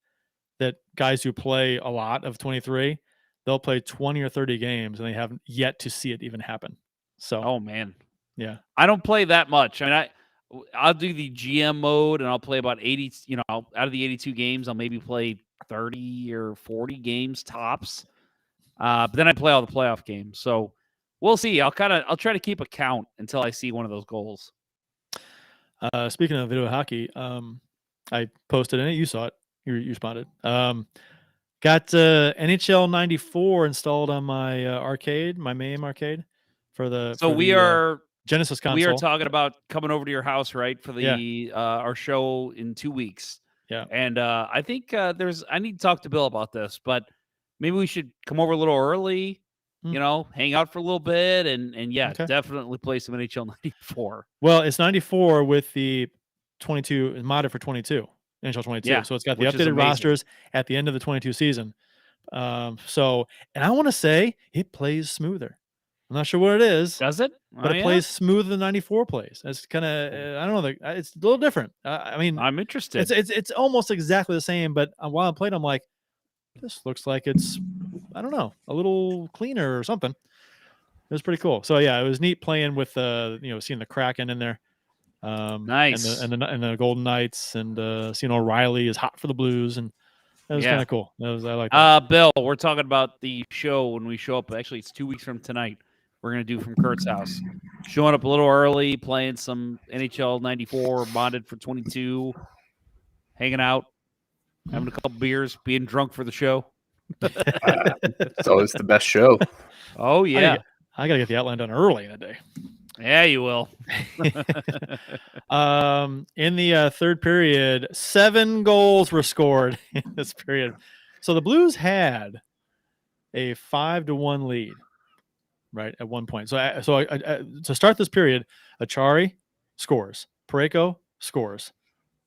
that guys who play a lot of 23, they'll play 20 or 30 games and they haven't yet to see it even happen. So, oh man, yeah, I don't play that much. I mean, I'll do the GM mode and I'll play about 80. Out of the 82 games, I'll maybe play 30 or 40 games tops. But then I play all the playoff games. So we'll see. I'll try to keep a count until I see one of those goals. Speaking of video hockey, I posted in it. You saw it. You responded. Got NHL 94 installed on my arcade, my MAME arcade for the. So we are Genesis console. We are talking about coming over to your house, right, for the our show in 2 weeks. Yeah, and I think I need to talk to Bill about this, but maybe we should come over a little early. Hang out for a little bit, and definitely play some NHL 94. Well, it's 94 with the 22 modded for 22. NHL 22. Yeah, so it's got the updated rosters at the end of the 22 season. And I want to say it plays smoother. I'm not sure what it is. Does it? But it plays smoother than 94 plays. It's kind of, I don't know. It's a little different. I mean, I'm interested. It's almost exactly the same, but while I'm playing, I'm like, this looks like it's, I don't know, a little cleaner or something. It was pretty cool. So yeah, it was neat playing with seeing the Kraken in there. Nice. And the Golden Knights, and seeing O'Reilly is hot for the Blues, and That was Yeah. kind of cool. I like that. Bill, we're talking about the show when we show up. Actually, it's 2 weeks from tonight. We're going to do from Kurt's house. Showing up a little early, playing some NHL 94, modded for 22, hanging out, having a couple beers, being drunk for the show. It's always the best show. Oh, yeah. I got to get the outline done early in the day. Yeah, you will. In the third period, 7 goals were scored in this period. So the Blues had a 5-1 lead, right, at one point. So to start this period, Achari scores, Parayko scores,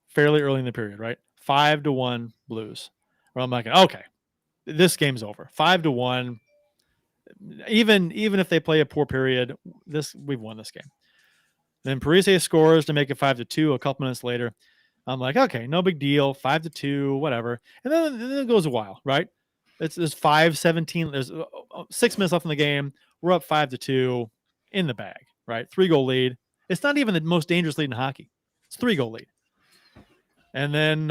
fairly early in the period, right? 5-1 Blues. Well, I'm like, okay, this game's over. 5-1. Even if they play a poor period, we've won this game. Then Parise scores to make it 5-2 a couple minutes later. I'm like, okay, no big deal, 5-2, whatever. And then it goes a while, right? It's 5-17. There's 6 minutes left in the game. We're up 5-2 in the bag, right? 3-goal lead. It's not even the most dangerous lead in hockey. It's 3-goal lead. And then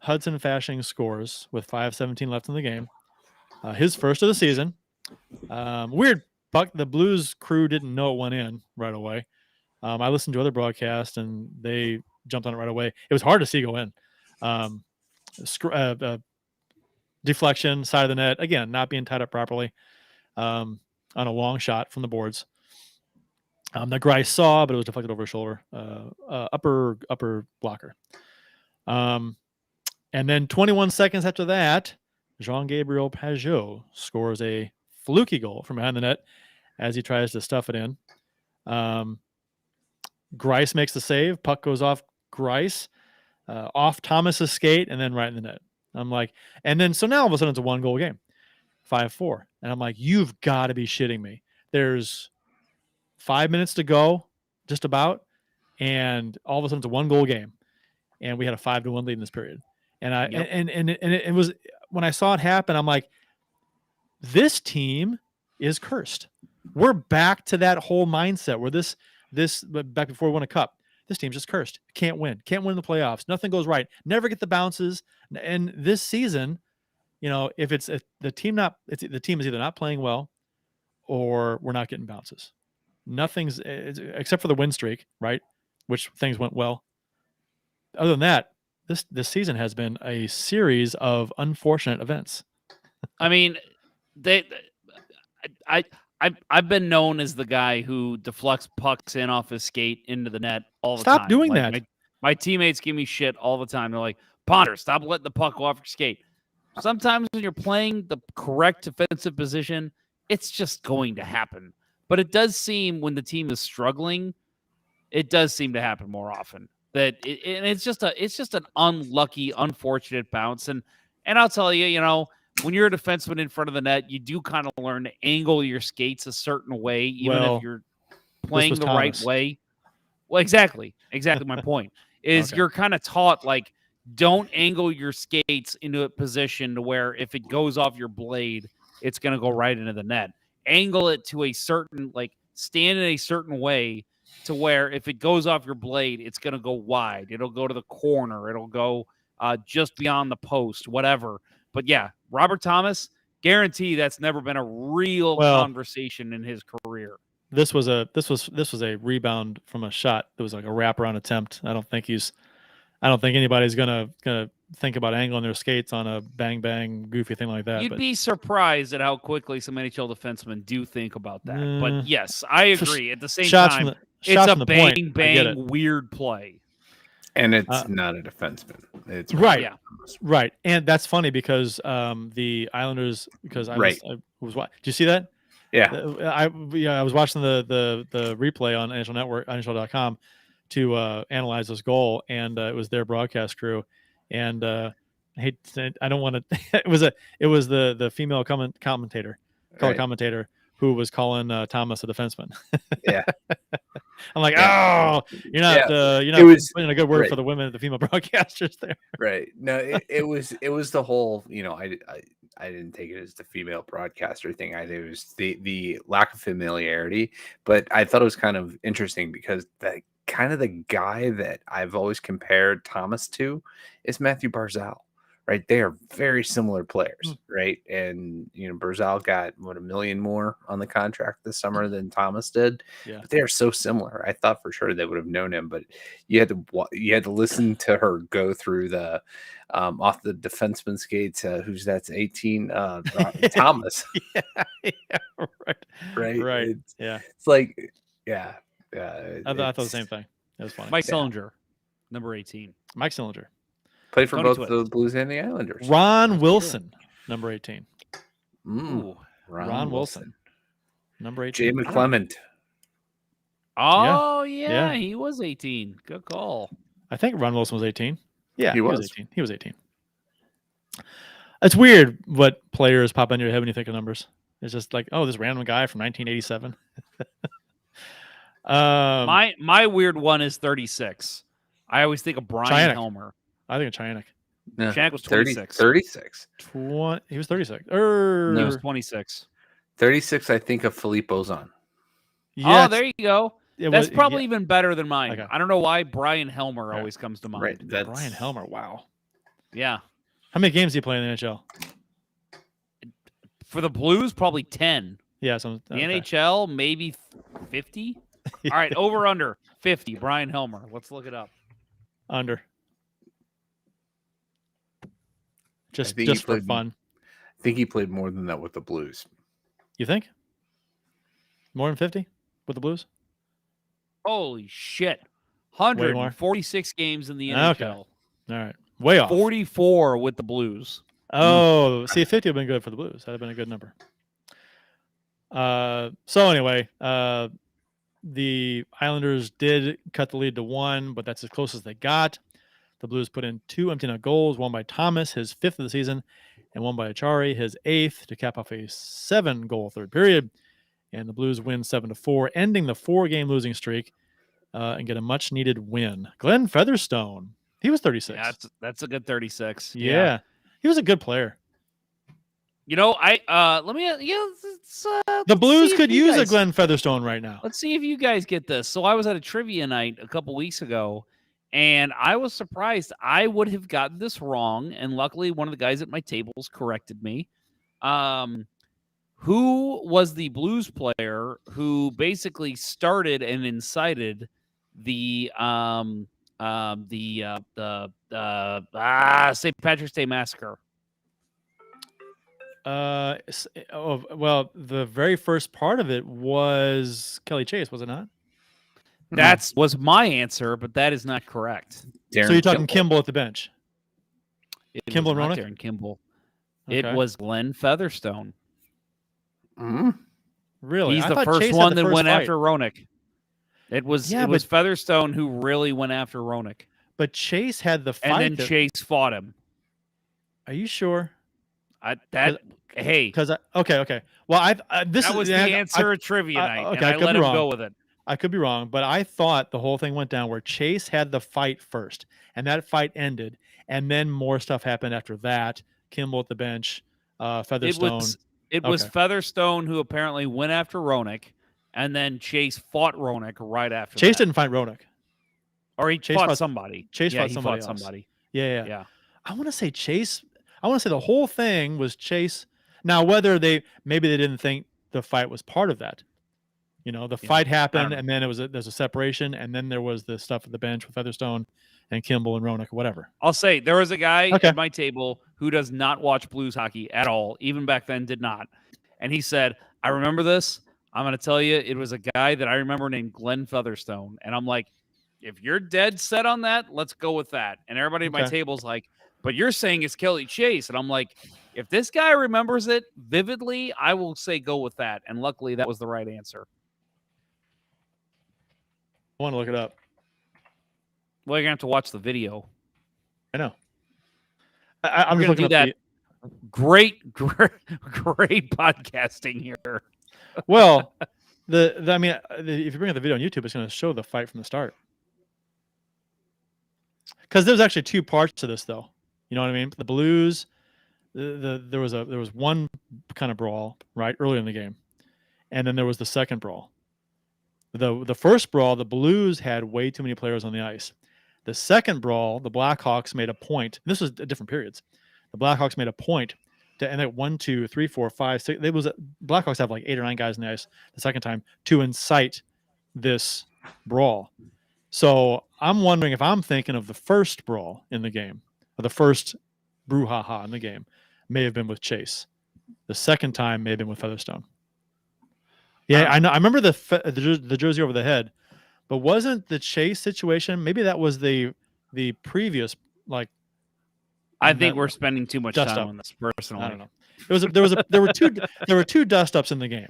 Hudson Fasching scores with 5:17 left in the game. His first of the season. Weird puck. The Blues crew didn't know it went in right away. I listened to other broadcasts and they jumped on it right away. It was hard to see go in. Deflection, side of the net. Again, not being tied up properly on a long shot from the boards. The Grice saw, but it was deflected over his shoulder. Upper blocker. And then 21 seconds after that, Jean-Gabriel Pageau scores a fluky goal from behind the net as he tries to stuff it in. Grice makes the save. Puck goes off Grice, off Thomas's skate, and then right in the net. I'm like, and then so now all of a sudden it's a 1-goal game, 5-4. And I'm like, you've got to be shitting me. There's 5 minutes to go, just about, and all of a sudden it's a 1-goal game, and we had a 5-1 lead in this period. And it was when I saw it happen, I'm like, this team is cursed. We're back to that whole mindset where this back before we won a cup. This team's just cursed. Can't win in the playoffs. Nothing goes right. Never get the bounces. And this season, if the team is either not playing well or we're not getting bounces. Nothing's except for the win streak, right? Which things went well. Other than that, this season has been a series of unfortunate events. I mean, I've been known as the guy who deflects pucks in off his skate into the net all the time. Stop doing that. My teammates give me shit all the time. They're like, Ponder, stop letting the puck go off your skate. Sometimes when you're playing the correct defensive position, it's just going to happen. But it does seem when the team is struggling, it does seem to happen more often. And it's just an unlucky, unfortunate bounce. And I'll tell you, when you're a defenseman in front of the net, you do kind of learn to angle your skates a certain way, even if you're playing the right way. Well, exactly my point is you're kind of taught, like, don't angle your skates into a position to where if it goes off your blade, it's going to go right into the net. Angle it to a certain, like, stand in a certain way to where if it goes off your blade, it's going to go wide. It'll go to the corner. It'll go just beyond the post, whatever. But yeah, Robert Thomas, guarantee that's never been a real conversation in his career. This was a rebound from a shot. It was like a wraparound attempt. I don't think anybody's gonna think about angling their skates on a bang bang goofy thing like that. You'd be surprised at how quickly some NHL defensemen do think about that. But yes, I agree. At the same time, it's a bang bang weird play. And it's not a defenseman. It's right. Yeah. Right. And that's funny because the Islanders, because I was did you see that? Yeah. I was watching the replay on NHL Network, NHL.com to analyze this goal, and it was their broadcast crew. And I don't want to it was the female commentator, color commentator who was calling Thomas a defenseman. Yeah. I'm like, oh, you're not putting a good word for the women, the female broadcasters there. Right. No, it was the whole, I didn't take it as the female broadcaster thing. I think it was the lack of familiarity, but I thought it was kind of interesting because the guy that I've always compared Thomas to is Matthew Barzal. right? They are very similar players, right? And Barzal got $1 million more on the contract this summer than Thomas did. Yeah. But they are so similar. I thought for sure they would have known him, but you had to listen to her go through the off the defenseman skates. Who's that's 18? Thomas, yeah, right. right? It's like, yeah. I thought the same thing. It was funny. Mike Sillinger, number 18. Mike Sillinger. Played for Tony both Twist. the Blues and the Islanders. Ron Wilson, number 18. Ooh, Ron Wilson. Number 18. Jay McClement. Oh, yeah, he was 18. Good call. I think Ron Wilson was 18. Yeah, he was 18. He was 18. It's weird what players pop into your head when you think of numbers. It's just like, oh, this random guy from 1987. My weird one is 36. I always think of Brian Helmer. I think of Chianik. Yeah. Chianik was 26. 36. He was 36. He was 26. 36, I think of Philippe Ozon. Yeah, there you go. That's probably yeah. even better than mine. Okay. I don't know why Brian Helmer always comes to mind. Right. That's Brian Helmer. Wow. Yeah. How many games do you play in the NHL? For the Blues, probably 10. Yeah. The NHL, maybe 50. All right, over under 50. Brian Helmer. Let's look it up. Under. Just for fun. I think he played more than that with the Blues. You think? More than 50 with the Blues? Holy shit. 146 games in the NHL. Okay. All right. Way off. 44 with the Blues. Oh, see, 50 would have been good for the Blues. That would have been a good number. So anyway, the Islanders did cut the lead to 1, but that's as close as they got. The Blues put in 2 empty net goals, one by Thomas, his 5th of the season, and one by Achari, his 8th, to cap off a 7-goal third period. And the Blues win 7-4, ending the 4-game losing streak and get a much-needed win. Glenn Featherstone, he was 36. Yeah, that's a good 36. Yeah. He was a good player. You know, the Blues could use a Glenn Featherstone right now. Let's see if you guys get this. So I was at a trivia night a couple weeks ago, and I was surprised. I would have gotten this wrong, and luckily one of the guys at my tables corrected me. Who was the Blues player who basically started and incited the St. Patrick's Day massacre? Well, the very first part of it was Kelly Chase, was it not? That was my answer, but that is not correct. So you're talking Kimball at the bench? Kimball and Roenick? Darren Kimball. Okay. It was Glenn Featherstone. Mm-hmm. Really? He's the first one that went after Roenick. It was Featherstone who really went after Roenick. But Chase had the fight. And then Chase fought him. Are you sure? Okay. Well, that was the answer at trivia night. Okay, and I let him go with it. I could be wrong, but I thought the whole thing went down where Chase had the fight first, and that fight ended, and then more stuff happened after that. Kimball at the bench, Featherstone. It was Featherstone who apparently went after Roenick, and then Chase fought Roenick right after Chase that. didn't fight Roenick. Or he fought somebody. Chase fought somebody. Yeah. I want to say Chase. I want to say the whole thing was Chase. Now, whether maybe they didn't think the fight was part of that. You know, the fight happened, and then there's a separation, and then there was the stuff at the bench with Featherstone and Kimball and Roenick or whatever. I'll say there was a guy at my table who does not watch Blues hockey at all. Even back then, did not. And he said, "I remember this. I'm going to tell you, it was a guy that I remember named Glenn Featherstone." And I'm like, if you're dead set on that, let's go with that. And everybody at my table's like, but you're saying it's Kelly Chase. And I'm like, if this guy remembers it vividly, I will say go with that. And luckily, that was the right answer. I want to look it up. Well, you're going to have to watch the video. I know. I'm just looking at that. Great podcasting here. Well, if you bring up the video on YouTube, it's going to show the fight from the start. Because there's actually 2 parts to this, though. You know what I mean? The Blues, there was one kind of brawl right early in the game, and then there was the second brawl. The first brawl, the Blues had way too many players on the ice. The second brawl, the Blackhawks made a point. This was different periods. the Blackhawks made a point to end at 1, 2, 3, 4, 5, 6. It was Blackhawks have like 8 or 9 guys in the ice the second time to incite this brawl. So I'm wondering if I'm thinking of the first brawl in the game, or the first brouhaha in the game, may have been with Chase. The second time may have been with Featherstone. Yeah, I know. I remember the jersey over the head, but wasn't the Chase situation? Maybe that was the previous like. I think we're spending too much time on this personally. I don't know. There were two dust ups in the game.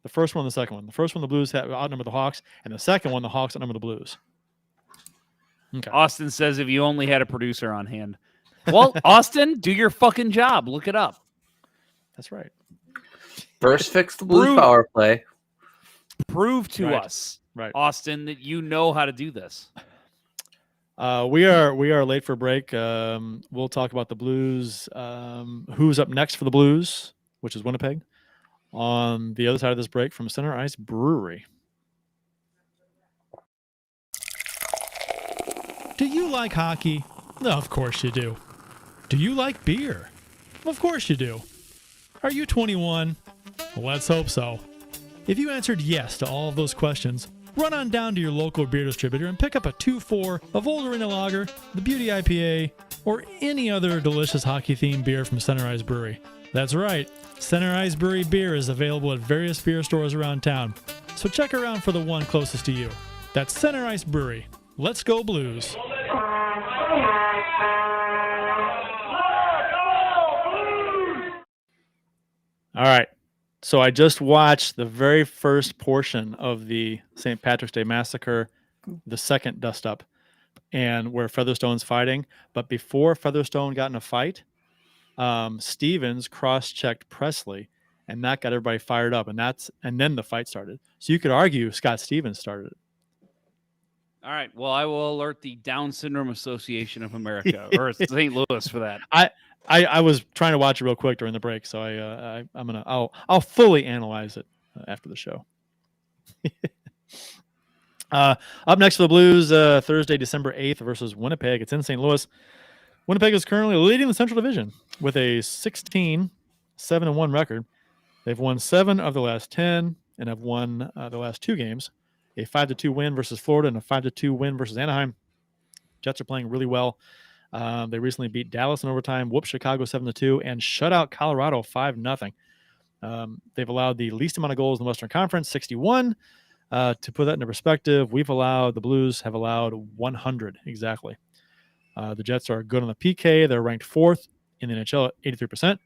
The first one, the second one. The first one, the Blues had outnumbered the Hawks, and the second one, the Hawks outnumbered the Blues. Okay. Austin says if you only had a producer on hand. Well, Austin, do your fucking job. Look it up. That's right. First, fix the Blues power play. Prove to us, Austin, that you know how to do this. We are late for break. We'll talk about the Blues. Who's up next for the Blues, which is Winnipeg, on the other side of this break from Center Ice Brewery. Do you like hockey? Of course you do. Do you like beer? Of course you do. Are you 21? Let's hope so. If you answered yes to all of those questions, run on down to your local beer distributor and pick up a 2-4 of Old Arena Lager, the Beauty IPA, or any other delicious hockey-themed beer from Center Ice Brewery. That's right, Center Ice Brewery beer is available at various beer stores around town, so check around for the one closest to you. That's Center Ice Brewery. Let's go Blues! All right. So I just watched the very first portion of the St. Patrick's Day Massacre, the second dust up, and where Featherstone's fighting. But before Featherstone got in a fight, Stevens cross-checked Presley, and that got everybody fired up. And then the fight started. So you could argue Scott Stevens started it. All right. Well, I will alert the Down Syndrome Association of America, or St. Louis for that. I was trying to watch it real quick during the break, so I'll fully analyze it after the show. Up next for the Blues, Thursday, December 8th versus Winnipeg. It's in St. Louis. Winnipeg is currently leading the Central Division with a 16-7-1 record. They've won 7 of the last 10 and have won the last 2 games. A 5-2 win versus Florida and a 5-2 win versus Anaheim. Jets are playing really well. They recently beat Dallas in overtime, whooped Chicago 7-2, and shut out Colorado 5-0. They've allowed the least amount of goals in the Western Conference, 61. To put that into perspective, the Blues have allowed 100 exactly. The Jets are good on the PK. They're ranked 4th in the NHL at 83%.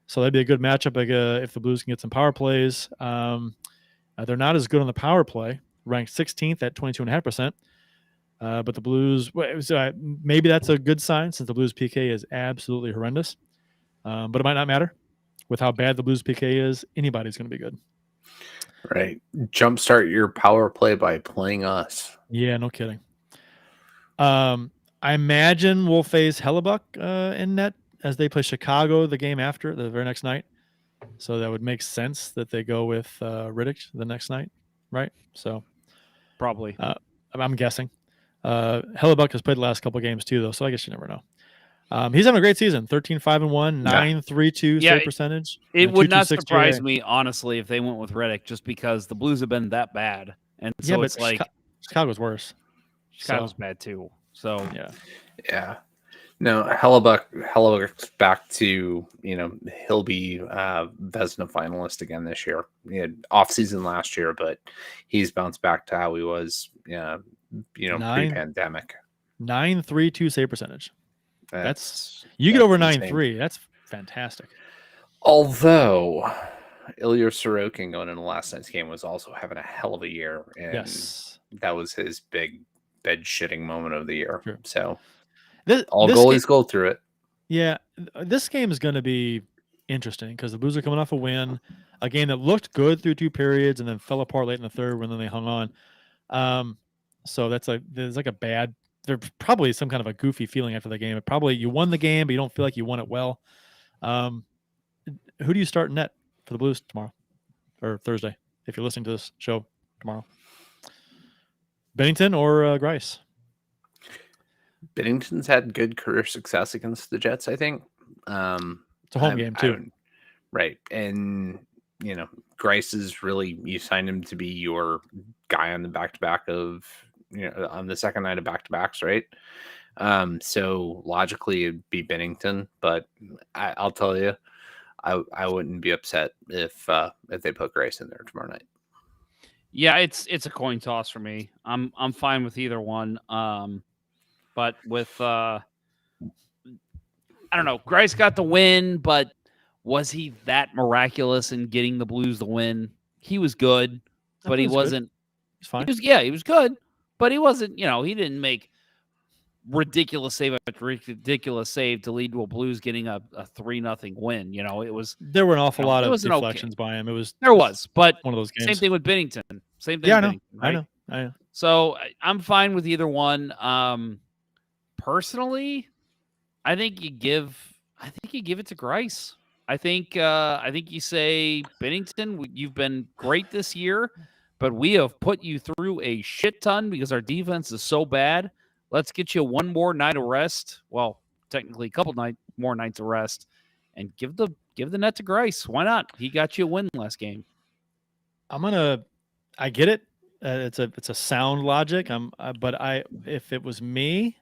So that'd be a good matchup if the Blues can get some power plays. They're not as good on the power play, ranked 16th at 22.5%. But the Blues, maybe that's a good sign since the Blues PK is absolutely horrendous. But it might not matter. With how bad the Blues PK is, anybody's going to be good. Right. Jumpstart your power play by playing us. Yeah, no kidding. I imagine we'll face Hellebuck in net as they play Chicago the game after, the very next night. So that would make sense that they go with Riddick the next night, right? So probably. I'm guessing. Hellebuck has played the last couple of games too, though, so I guess you never know. He's having a great season. 13-5-1, 9.32 save percentage. It would not surprise me, honestly, if they went with Riddick, just because the Blues have been that bad, and so but it's like Chicago's worse. Chicago's bad too. So yeah. No, Hellebuck's back to he'll be Vezina finalist again this year. He had off season last year, but he's bounced back to how he was, pre-pandemic. 9.32 save percentage. That's get over 9.3. That's fantastic. Although Ilya Sorokin going into last night's game was also having a hell of a year, and that was his big bed shitting moment of the year. Sure. So all goalies go through it. Yeah, this game is going to be interesting because the Blues are coming off a win, a game that looked good through 2 periods and then fell apart late in the third when then they hung on. So there's like a bad. There's probably some kind of a goofy feeling after the game. Probably you won the game, but you don't feel like you won it well. Who do you start net for the Blues tomorrow or Thursday if you're listening to this show tomorrow? Binnington or Grice? Binnington's had good career success against the Jets, I think. It's a home game too. Right. And, Grice is really, you signed him to be your guy on the back-to-back of, on the second night of back-to-backs, right? So logically it'd be Binnington, but I'll tell you, I wouldn't be upset if they put Grice in there tomorrow night. Yeah, it's a coin toss for me. I'm fine with either one. But with I don't know, Grice got the win, but was he that miraculous in getting the Blues the win? He was good, but he wasn't. He's fine. He was good, but he wasn't. He didn't make ridiculous save after ridiculous save to lead to a Blues getting a 3-0 win. It was. There were an awful lot of deflections deflections by him. There was, but one of those games. Same thing with Binnington. Same thing. Yeah, with Binnington, right? I know. So I'm fine with either one. Personally, I think you give it to Grice. I think you say, Binnington, you've been great this year, but we have put you through a shit ton because our defense is so bad. Let's get you one more night of rest. Well, technically a couple more nights of rest, and give the net to Grice. Why not? He got you a win last game. I get it. It's a sound logic. But if it was me,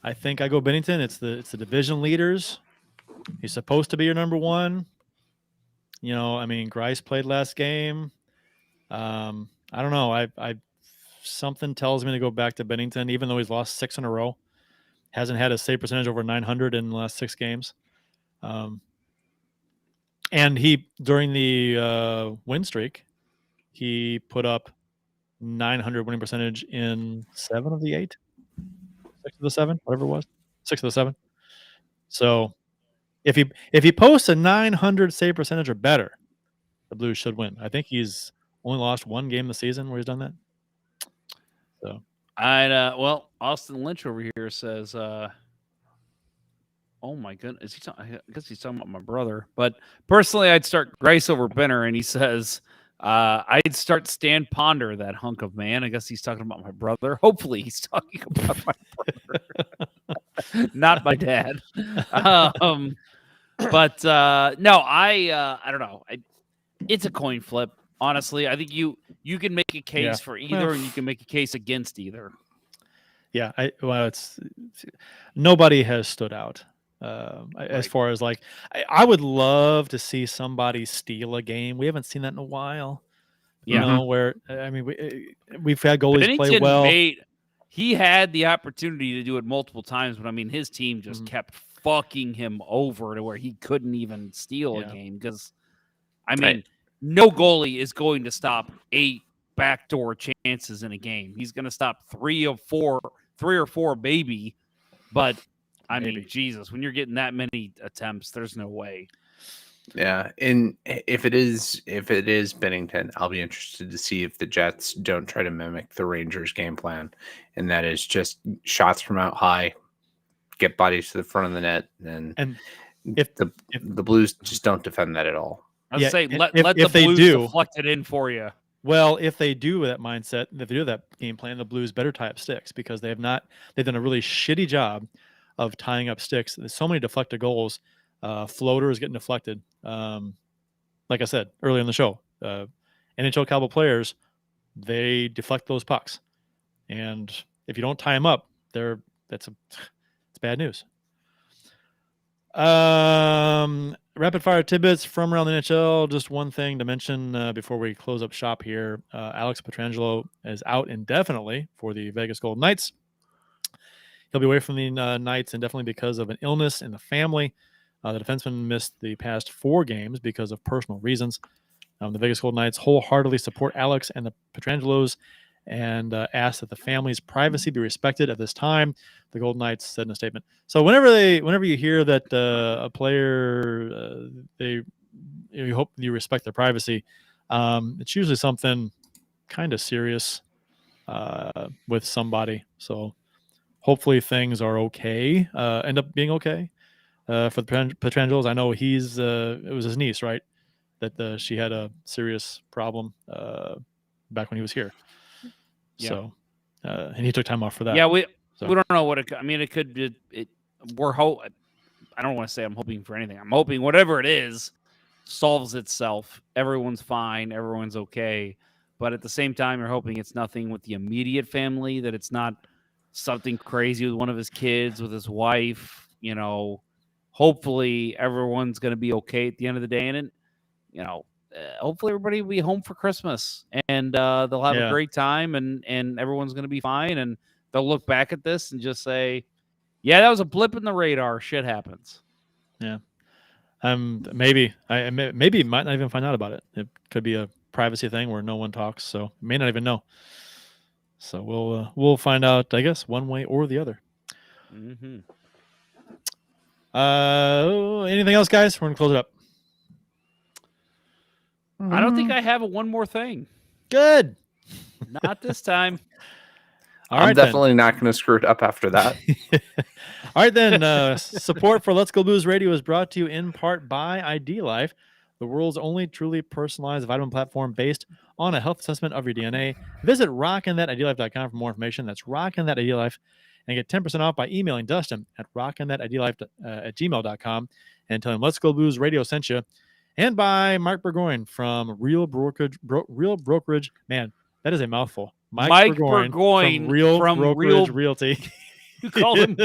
I think I go Binnington. It's the division leaders. He's supposed to be your number one. Grice played last game. I don't know. I something tells me to go back to Binnington, even though he's lost 6 in a row. Hasn't had a save percentage over 900 in the last 6 games. And he, during the win streak, he put up 900 winning percentage in 7 of the 8, 6 of the 7, whatever it was, 6 of the 7. So if he posts a 900 save percentage or better, the Blues should win. I think he's only lost 1 game this season where he's done that. So well, Austin Lynch over here says, oh my goodness, I guess he's talking about my brother. But personally, I'd start Grice over Benner, and he says, I'd start Stan Ponder, that hunk of man. I guess he's talking about my brother. Hopefully he's talking about my brother, not my dad. But no, I don't know. It's a coin flip. Honestly, I think you can make a case for either, and you can make a case against either. Yeah, it's nobody has stood out. As far as I would love to see somebody steal a game. We haven't seen that in a while. Where we've had goalies Binnington play well. He had the opportunity to do it multiple times, but his team just kept fucking him over to where he couldn't even steal a game because, no goalie is going to stop 8 backdoor chances in a game. He's going to stop 3 or 4 maybe, but. Jesus, when you're getting that many attempts, there's no way. Yeah, and if it is Binnington, I'll be interested to see if the Jets don't try to mimic the Rangers' game plan, and that is just shots from out high, get bodies to the front of the net, and if the Blues just don't defend that at all. I'd say let the Blues deflect it in for you. Well, if they do that mindset, if they do that game plan, the Blues better tie up sticks because they've done a really shitty job of tying up sticks. There's so many deflected goals. Floaters getting deflected. Like I said earlier in the show, NHL caliber players, they deflect those pucks. And if you don't tie them up, it's bad news. Rapid fire tidbits from around the NHL. Just one thing to mention before we close up shop here. Alex Pietrangelo is out indefinitely for the Vegas Golden Knights. He'll be away from the Knights indefinitely because of an illness in the family. The defenseman missed the past 4 games because of personal reasons. The Vegas Golden Knights wholeheartedly support Alex and the Pietrangelos and ask that the family's privacy be respected at this time, the Golden Knights said in a statement. So whenever you hear that a player, you hope you respect their privacy, it's usually something kind of serious with somebody. So hopefully things are okay, end up being okay for the Pietrangelos. I know it was his niece, right? That she had a serious problem back when he was here. Yeah. So, and he took time off for that. Yeah, So We don't know what I mean, it could be. I don't want to say I'm hoping for anything. I'm hoping whatever it is solves itself. Everyone's fine. Everyone's okay. But at the same time, you're hoping it's nothing with the immediate family, that it's not something crazy with one of his kids, with his wife. Hopefully everyone's going to be okay at the end of the day. And, hopefully everybody will be home for Christmas and they'll have a great time and everyone's going to be fine. And they'll look back at this and just say, yeah, that was a blip in the radar. Shit happens. Yeah. Maybe might not even find out about it. It could be a privacy thing where no one talks, so may not even know. So we'll find out, I guess, one way or the other. Mm-hmm. Anything else, guys? We're gonna close it up. I don't think I have one more thing. Good. Not this time. All right, I'm definitely not going to screw it up after that. All right, then. Support for Let's Go Blues Radio is brought to you in part by ID Life, the world's only truly personalized vitamin platform based on a health assessment of your DNA. Visit rockinthatidlife.com for more information. That's rockinthatidlife, and get 10% off by emailing Dustin at rockinthatidlife@gmail.com and tell him Let's Go Blues Radio sent you. And by Mark Burgoyne from Real Brokerage. Man, that is a mouthful. Mike Burgoyne from Real Brokerage Realty. You called him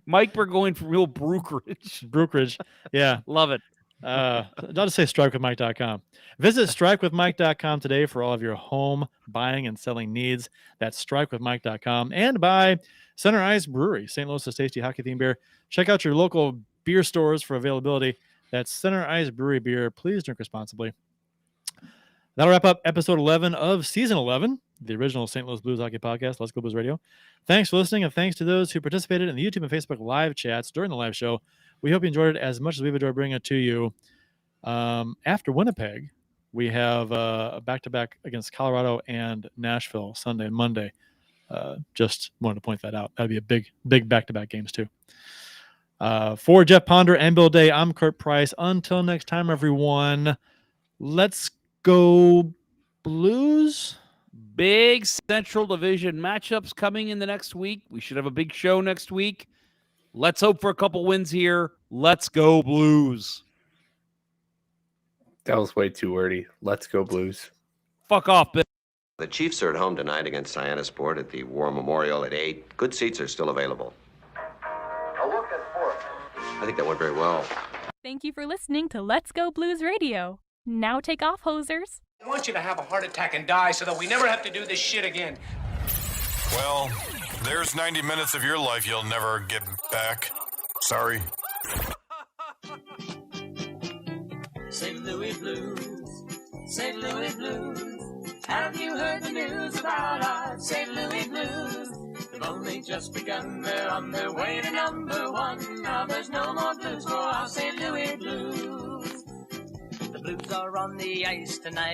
Mike Burgoyne from Real Brokerage. Yeah. Love it. I'll just say strikewithmike.com. Visit strikewithmike.com today for all of your home buying and selling needs. That's strikewithmike.com. And by Center Ice Brewery, St. Louis' tasty hockey-themed beer. Check out your local beer stores for availability. That's Center Ice Brewery beer. Please drink responsibly. That'll wrap up episode 11 of season 11, the original St. Louis Blues Hockey Podcast, Let's Go Blues Radio. Thanks for listening, and thanks to those who participated in the YouTube and Facebook live chats during the live show. We hope you enjoyed it as much as we've enjoyed bringing it to you. After Winnipeg, we have a back-to-back against Colorado and Nashville Sunday and Monday. Just wanted to point that out. That'd be a big back-to-back games too. For Jeff Ponder and Bill Day, I'm Kurt Price. Until next time, everyone, let's go Blues. Big Central Division matchups coming in the next week. We should have a big show next week. Let's hope for a couple wins here. Let's go Blues. That was way too wordy. Let's go Blues. Fuck off, Bill. The Chiefs are at home tonight against Sport at the War Memorial at 8. Good seats are still available. A look at fourth. I think that went very well. Thank you for listening to Let's Go Blues Radio. Now take off, hosers. I want you to have a heart attack and die so that we never have to do this shit again. Well, there's 90 minutes of your life you'll never get back. Sorry. St. Louis Blues, St. Louis Blues. Have you heard the news about our St. Louis Blues? They've only just begun, they're on their way to number one. Now there's no more blues for our St. Louis Blues. The Blues are on the ice tonight.